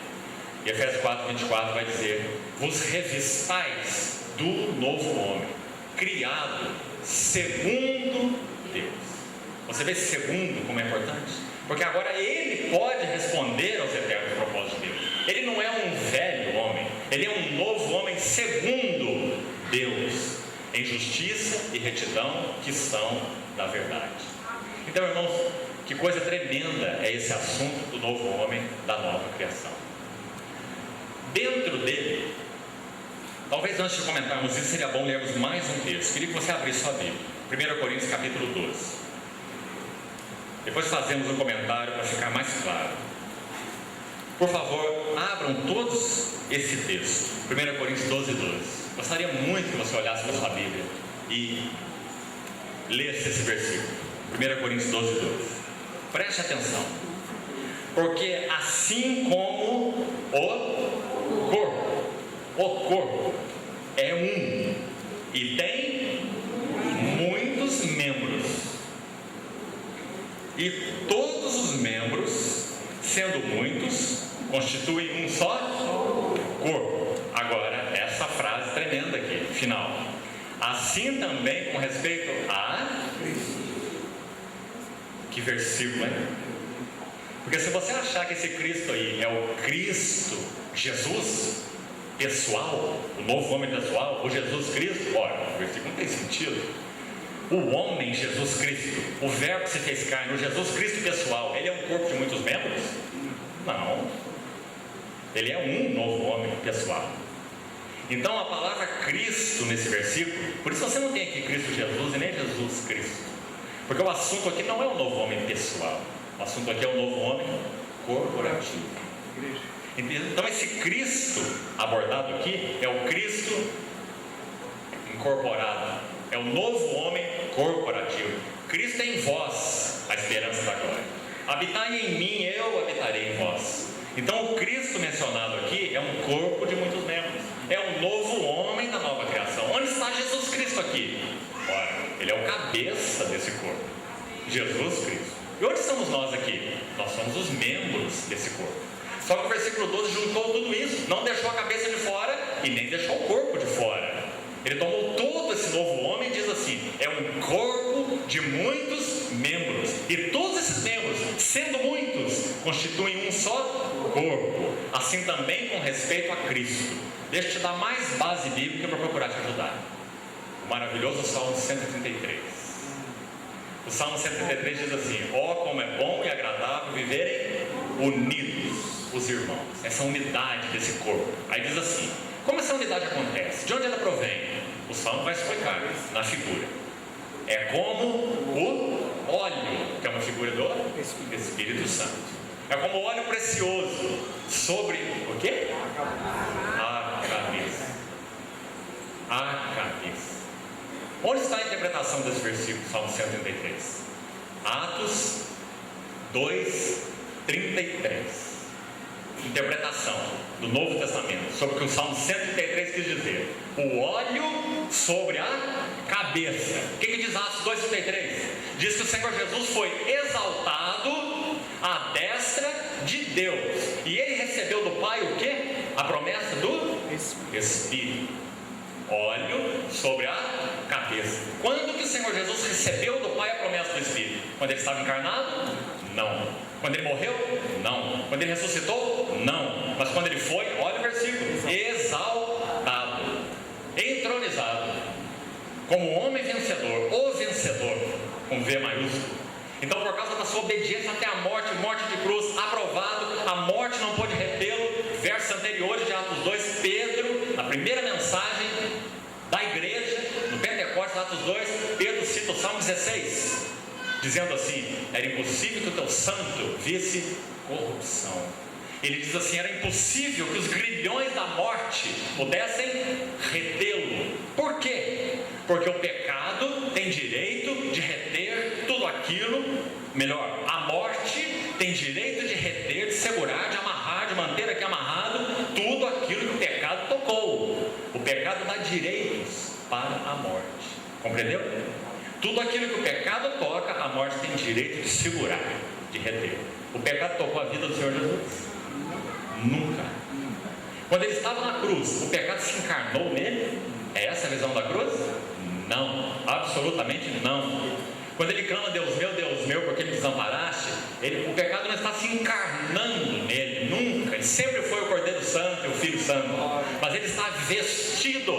E Efésios 4:24 vai dizer: vos revistais do novo homem, criado segundo Deus. Você vê esse segundo como é importante? Porque agora ele pode responder aos eternos propósitos de Deus. Ele não é um velho homem, ele é um novo homem segundo Deus, em justiça e retidão, que são da verdade. Então, irmãos, que coisa tremenda é esse assunto do novo homem, da nova criação. Dentro dele, talvez antes de comentarmos isso, seria bom lermos mais um texto. Queria que você abrisse sua Bíblia, 1 Coríntios capítulo 12. Depois fazemos um comentário para ficar mais claro. Por favor, abram todos esse texto, 1 Coríntios 12:12. Gostaria muito que você olhasse para sua Bíblia e lesse esse versículo, 1 Coríntios 12:12. Preste atenção, porque assim como o corpo é um e tem muitos membros, e todos os membros, sendo muitos, constituem um só corpo. Agora, essa frase tremenda aqui, final. Assim também com respeito a... Que versículo, hein? Porque se você achar que esse Cristo aí é o Cristo Jesus pessoal, o novo homem pessoal, o Jesus Cristo, olha, o versículo não tem sentido. O homem Jesus Cristo, o verbo que se fez carne, o Jesus Cristo pessoal, ele é um corpo de muitos membros? Não. Ele é um novo homem pessoal. Então a palavra Cristo nesse versículo, por isso você não tem aqui Cristo Jesus e nem Jesus Cristo, porque o assunto aqui não é o novo homem pessoal, o assunto aqui é o novo homem corporativo. Então esse Cristo abordado aqui é o Cristo incorporado, é o novo homem corporativo. Cristo é em vós, a esperança da glória. Habitai em mim, eu habitarei em vós. Então o Cristo mencionado aqui é um corpo de muitos membros, é um novo homem da nova criação. Onde está Jesus Cristo aqui? Ora, ele é o cabeça desse corpo, Jesus Cristo. E onde estamos nós aqui? Nós somos os membros desse corpo. Só que o versículo 12 juntou tudo isso, não deixou a cabeça de fora e nem deixou o corpo de fora. Ele tomou todo esse novo homem e diz assim: é um corpo de muitos membros, e todos esses membros, sendo muitos, constituem um só corpo. Assim também com respeito a Cristo. Deixa eu te dar mais base bíblica para procurar te ajudar. O maravilhoso Salmo 133. O Salmo 133 diz assim: ó, como é bom e agradável viverem unidos os irmãos. Essa unidade desse corpo. Aí diz assim: como essa unidade acontece? De onde ela provém? O Salmo vai explicar na figura. É como o óleo, que é uma figura do Espírito Santo. É como o óleo precioso sobre o quê? A cabeça. A cabeça. Onde está a interpretação desse versículo, Salmo 133? Atos 2:33. Interpretação do Novo Testamento sobre o que o Salmo 133 quis dizer: o óleo sobre a cabeça. O que diz Atos 2:33? Diz que o Senhor Jesus foi exaltado à destra de Deus. E ele recebeu do Pai o quê? A promessa do Espírito. Óleo sobre a cabeça. Quando que o Senhor Jesus recebeu do Pai a promessa do Espírito? Quando ele estava encarnado? Não. Quando ele morreu? Não. Quando ele ressuscitou? Não. Mas quando ele foi, olha o versículo, exaltado, entronizado, como homem vencedor, o vencedor, com V maiúsculo. Então, por causa da sua obediência até a morte, morte de cruz, aprovado, a morte não pôde retê-lo. Versos anteriores de Atos 2, Pedro, na primeira mensagem da igreja, no Pentecostes, Atos 2, Pedro cita o Salmo 16, dizendo assim: era impossível que o teu santo visse corrupção. Ele diz assim: era impossível que os grilhões da morte pudessem retê-lo. Por quê? Porque o pecado tem direito de reter tudo aquilo, melhor, a morte tem direito de reter, de segurar, de amarrar, de manter aqui amarrado tudo aquilo que o pecado tocou. O pecado dá direitos para a morte, compreendeu? Tudo aquilo que o pecado toca, a morte tem direito de segurar, de reter. O pecado tocou a vida do Senhor Jesus? Nunca. Quando ele estava na cruz, o pecado se encarnou nele? É essa a visão da cruz? Não, absolutamente não. Quando ele clama: Deus meu, por que me desamparaste? O pecado não está se encarnando nele, nunca. Ele sempre foi o Cordeiro Santo e o Filho Santo, mas ele está vestido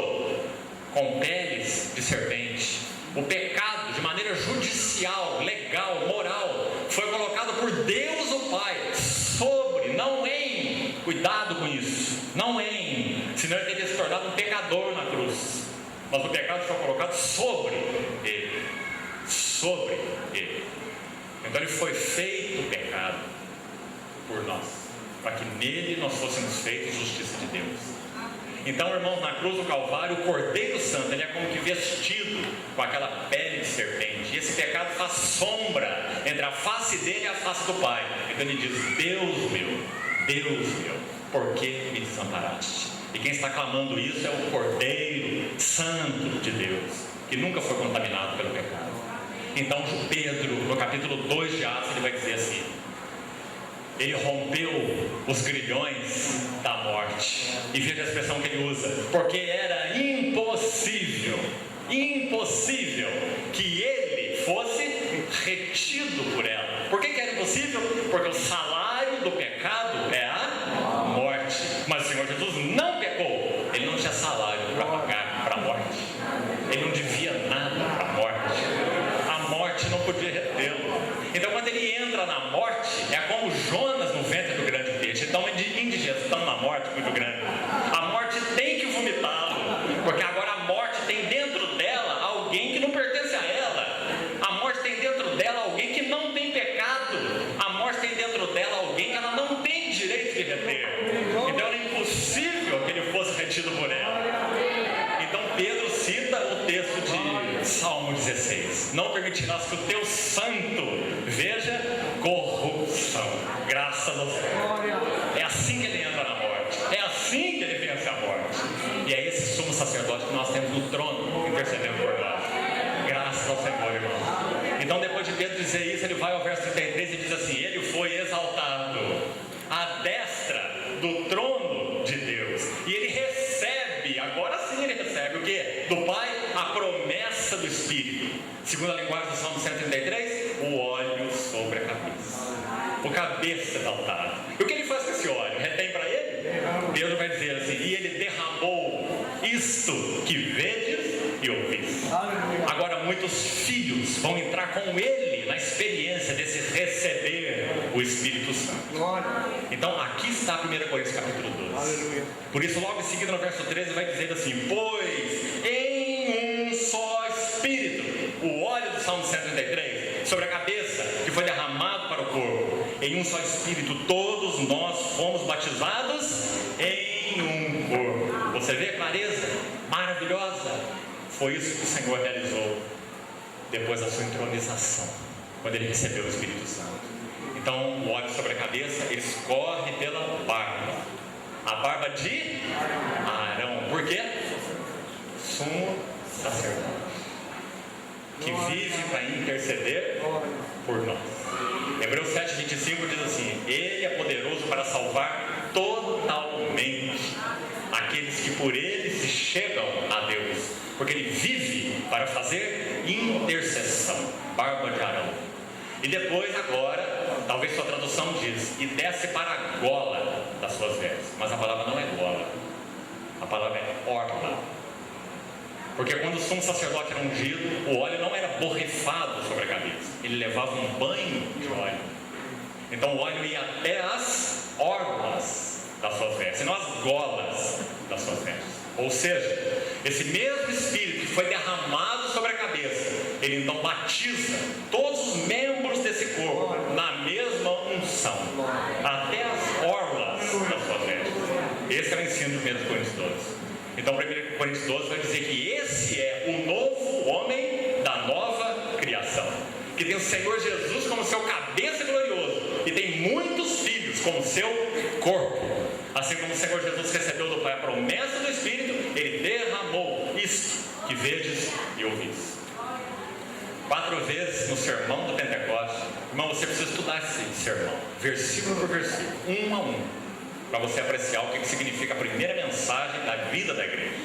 com peles de serpente. O pecado, de maneira judicial, legal, moral, foi colocado por Deus o Pai sobre, não em, cuidado com isso, não em, senão ele teria se tornado um pecador na cruz. Mas o pecado foi colocado sobre ele, sobre ele. Então ele foi feito pecado por nós, para que nele nós fôssemos feitos justiça de Deus. Então, irmãos, na cruz do Calvário, o Cordeiro Santo, ele é como que vestido com aquela pele de serpente, e esse pecado faz sombra entre a face dele e a face do Pai. Então ele diz: Deus meu, por que me desamparaste? E quem está clamando isso é o Cordeiro Santo de Deus, que nunca foi contaminado pelo pecado. Então Pedro, no capítulo 2 de Atos, ele vai dizer assim: ele rompeu os grilhões da morte. E veja a expressão que ele usa: porque era impossível que ele fosse retido por ela. Por que era impossível? Porque o salário do pecado é a morte. Mas o Senhor Jesus não pecou, ele não tinha salário para pagar para a morte, ele não devia nada para a morte, a morte não podia retê-lo. Então, quando ele entra na morte, é como Jonas no ventre do grande peixe. Então, indigestão na morte muito grande. A morte tem que vomitá-lo, porque agora a morte tem dentro dela alguém que não pertence a ela. A morte tem dentro dela alguém que não tem pecado. A morte tem dentro dela alguém que ela não tem direito de reter. Então, era impossível que ele fosse retido por ela. Então, Pedro cita o texto de Salmo 16: não permitirás que o teu santo veja corrupção. Graças ao Senhor. É assim que ele entra na morte, é assim que ele vence a morte. E é esse sumo sacerdote que nós temos no trono, intercedendo por nós. Graças ao Senhor, irmão. Então, depois de Pedro dizer isso, ele vai ao verso 33 e diz assim: ele foi exaltado à destra do trono de Deus, e ele recebe, agora sim ele recebe o quê? Do Pai, a promessa do Espírito. Segundo a linguagem do Salmo 133, o óleo sobre a cabeça, o cabeça exaltado. E o que ele faz com esse óleo? Retém para ele? Pedro vai dizer assim: e ele derramou isto que vedes e ouvis. Agora muitos filhos vão entrar com ele na experiência desse receber o Espírito Santo. Então aqui está 1 Coríntios capítulo 12. Por isso, logo em seguida, no verso 13, vai dizer assim: pois em um só Espírito, o óleo do Salmo 133 sobre a cabeça, que foi derramado para o corpo, em um só Espírito todos nós fomos batizados em um corpo. Você vê a clareza maravilhosa? Foi isso que o Senhor realizou depois da sua entronização, quando ele recebeu o Espírito Santo. Então o óleo sobre a cabeça, ele escorre pela barba, a barba de Arão. Por quê? Sumo sacerdote, que vive para interceder por nós. Hebreus 7,25 diz assim: Ele é poderoso para salvar totalmente aqueles que por Ele se chegam a Deus, porque Ele vive para fazer intercessão. Barba de Arão. E depois agora, talvez sua tradução diz: e desce para a gola das suas vestes. Mas a palavra não é gola, a palavra é orla. Porque quando o sumo sacerdote era ungido, o óleo não era borrifado sobre a cabeça, ele levava um banho de óleo. Então o óleo ia até as orlas das suas vestes, e não as golas das suas vestes. Ou seja, esse mesmo Espírito que foi derramado sobre a cabeça, ele então batiza todos os membros desse corpo na mesma unção, até as orlas das suas vestes. Esse é o ensino de 1 Coríntios 12. Então 1 Coríntios 12 vai dizer que esse é o novo homem da nova criação, que tem o Senhor Jesus como seu cabeça glorioso e tem muitos filhos como seu corpo. Assim como o Senhor Jesus recebeu do Pai a promessa do Espírito, ele derramou isto que vedes e ouvis. 4 vezes no sermão do Pentecostes. Irmão, você precisa estudar esse sermão, versículo por versículo, um a um, para você apreciar o que significa a primeira mensagem da vida da igreja.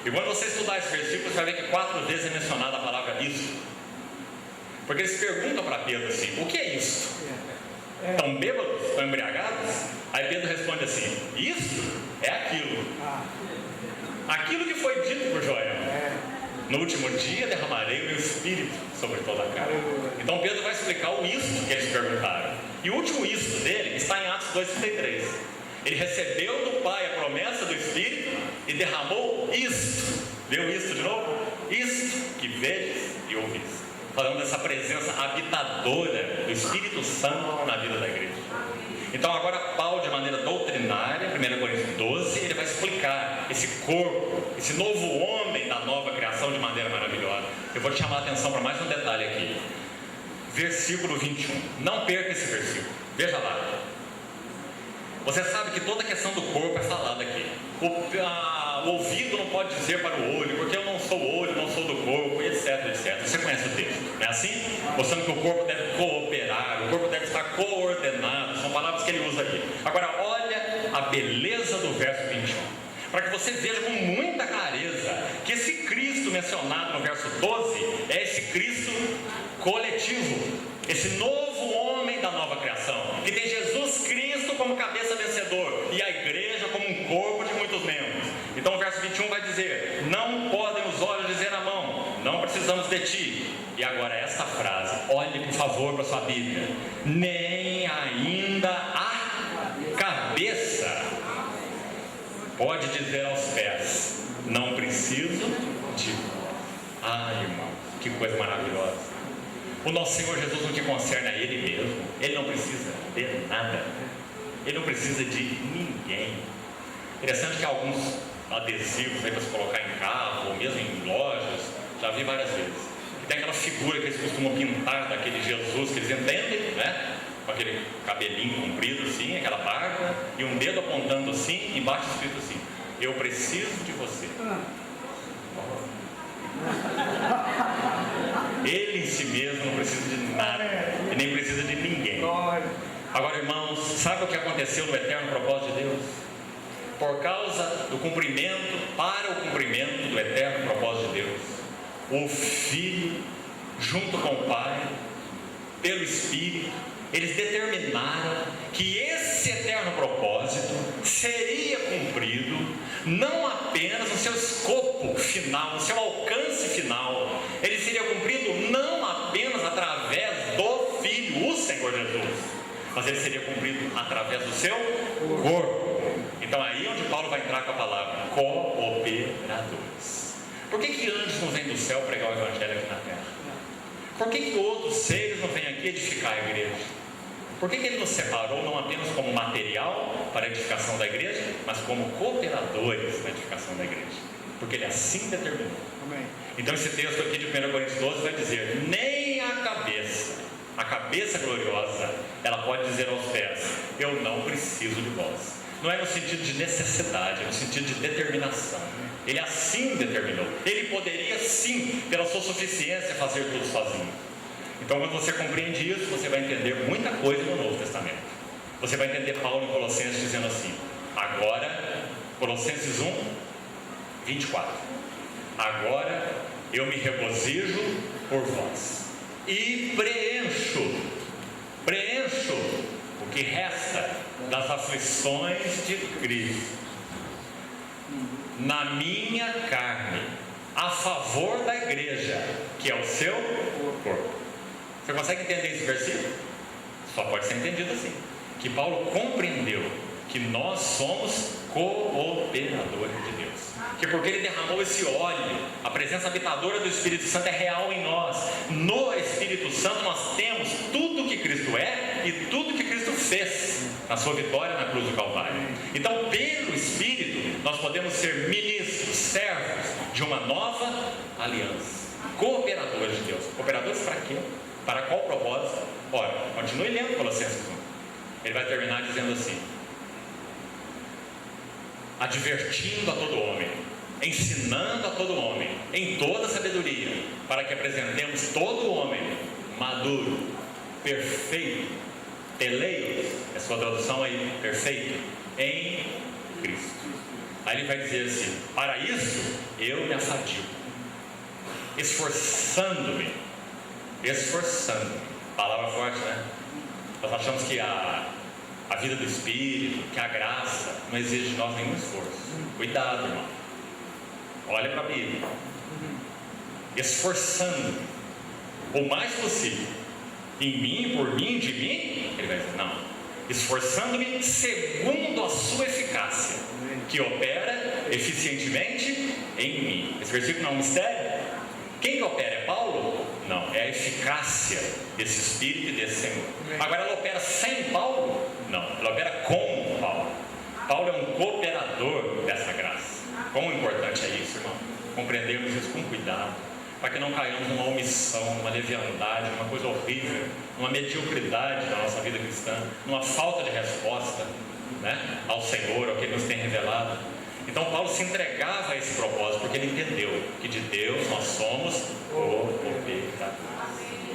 E quando você estudar esse versículo, você vai ver que 4 vezes é mencionada a palavra isto. Porque eles perguntam para Pedro assim: o que é isto? Estão bêbados? Estão embriagados? Aí Pedro responde assim: isto é aquilo. Aquilo que foi dito por Joel: no último dia derramarei o meu espírito sobre toda a carne. Então Pedro vai explicar o isto que eles perguntaram. E o último isto dele está em Atos 2,33. Ele recebeu do Pai a promessa do Espírito e derramou isto. Deu isto de novo? Isto que vedes e ouvis. Falando dessa presença habitadora do Espírito Santo na vida da igreja. Então agora Paulo, de maneira doutrinária, 1 Coríntios 12, ele vai explicar esse corpo, esse novo homem da nova criação de maneira maravilhosa. Eu vou te chamar a atenção para mais um detalhe aqui. Versículo 21. Não perca esse versículo. Veja lá. Você sabe que toda a questão do corpo é falada aqui. O ouvido não pode dizer para o olho, porque eu não sou o olho, não sou do corpo, etc, etc. Você conhece o texto, não é assim? Mostrando que o corpo deve cooperar, o corpo deve estar coordenado. São palavras que ele usa aqui. Agora, olha a beleza do verso 21. Para que você veja com muita clareza que esse Cristo mencionado no verso 12 é esse Cristo coletivo, esse novo homem da nova criação, que tem Jesus Cristo como cabeça vencedor e a igreja como um corpo de muitos membros. Então o verso 21 vai dizer: não podem os olhos dizer à mão, não precisamos de ti. E agora esta frase, olhe por favor para sua Bíblia: nem ainda a cabeça pode dizer aos pés, não preciso de. Ai, irmão, que coisa maravilhosa. O nosso Senhor Jesus, no que concerne a Ele mesmo, Ele não precisa de nada. Ele não precisa de ninguém. Interessante que alguns adesivos aí para se colocar em carro, ou mesmo em lojas, já vi várias vezes, que tem aquela figura que eles costumam pintar daquele Jesus que eles entendem, né? Com aquele cabelinho comprido assim, aquela barba, e um dedo apontando assim, embaixo escrito assim: eu preciso de você. Ele em si mesmo não precisa de nada, e nem precisa de ninguém. Agora, irmãos, sabe o que aconteceu no eterno propósito de Deus? Por causa do cumprimento, para o cumprimento do eterno propósito de Deus, o Filho, junto com o Pai, pelo Espírito, eles determinaram que esse eterno propósito seria cumprido não apenas no seu escopo final, no seu alcance final. Ele seria cumprido não apenas através do Filho, o Senhor Jesus, mas ele seria cumprido através do seu corpo. Então aí é onde Paulo vai entrar com a palavra cooperadores. Por que anjos não vêm do céu pregar o Evangelho aqui na terra? Por que outros seres não vêm aqui edificar a igreja? Por que ele nos separou não apenas como material para a edificação da igreja, mas como cooperadores na edificação da igreja? Porque ele assim determinou. Amém. Então esse texto aqui de 1 Coríntios 12 vai dizer: nem a cabeça gloriosa, ela pode dizer aos pés: eu não preciso de vós. Não é no sentido de necessidade, é no sentido de determinação. Ele assim determinou. Ele poderia sim, pela sua suficiência, fazer tudo sozinho. Então, quando você compreende isso, você vai entender muita coisa no Novo Testamento. Você vai entender Paulo em Colossenses dizendo assim: agora, Colossenses 1, 24. Agora eu me regozijo por vós e preencho o que resta das aflições de Cristo na minha carne, a favor da igreja, que é o seu corpo. Você consegue entender esse versículo? Só pode ser entendido assim: que Paulo compreendeu que nós somos cooperadores de Deus, que porque Ele derramou esse óleo, a presença habitadora do Espírito Santo é real em nós. No Espírito Santo nós temos tudo que Cristo é e tudo que Cristo fez na sua vitória na cruz do Calvário. Então, pelo Espírito, nós podemos ser ministros, servos de uma nova aliança, cooperadores de Deus. Cooperadores para quê? Para qual propósito? Ora, continue lendo Colossenses 1. Ele vai terminar dizendo assim: advertindo a todo homem, ensinando a todo homem, em toda sabedoria, para que apresentemos todo homem maduro, perfeito, teleios, é sua tradução aí, perfeito, em Cristo. Aí ele vai dizer assim: para isso eu me afadio, esforçando-me, palavra forte, né? Nós achamos que a vida do Espírito, que a graça não exige de nós nenhum esforço. Cuidado, irmão. Olha para a Bíblia. Esforçando o mais possível, em mim, por mim, de mim. Ele vai dizer: não, esforçando-me segundo a sua eficácia, que opera eficientemente em mim. Esse versículo não é um mistério? Quem que opera? É Paulo? Não, é a eficácia desse Espírito e desse Senhor. Agora, ela opera sem Paulo? Não, ela opera com Paulo. Paulo é um cooperador dessa graça. Quão importante é isso, irmão? Compreendermos isso com cuidado, para que não caiamos numa omissão, numa leviandade, numa coisa horrível, numa mediocridade da nossa vida cristã, numa falta de resposta, né, ao Senhor, ao que Ele nos tem revelado. Então Paulo se entregava a esse propósito, porque ele entendeu que de Deus nós somos cooperadores.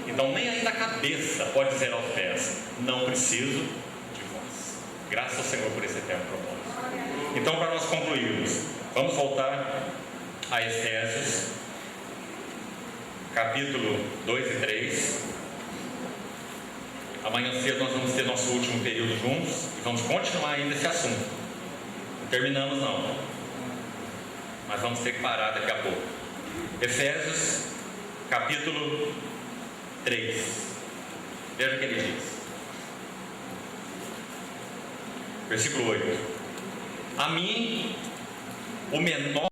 Então nem ainda a cabeça pode dizer aos pés: não preciso de vós. Graças ao Senhor por esse eterno propósito. Então, para nós concluirmos, vamos voltar a Efésios capítulo 2 e 3. Amanhã cedo nós vamos ter nosso último período juntos e vamos continuar ainda esse assunto. Não terminamos não, mas vamos ter que parar daqui a pouco. Efésios capítulo 3. Veja o que ele diz. Versículo 8. A mim, o menor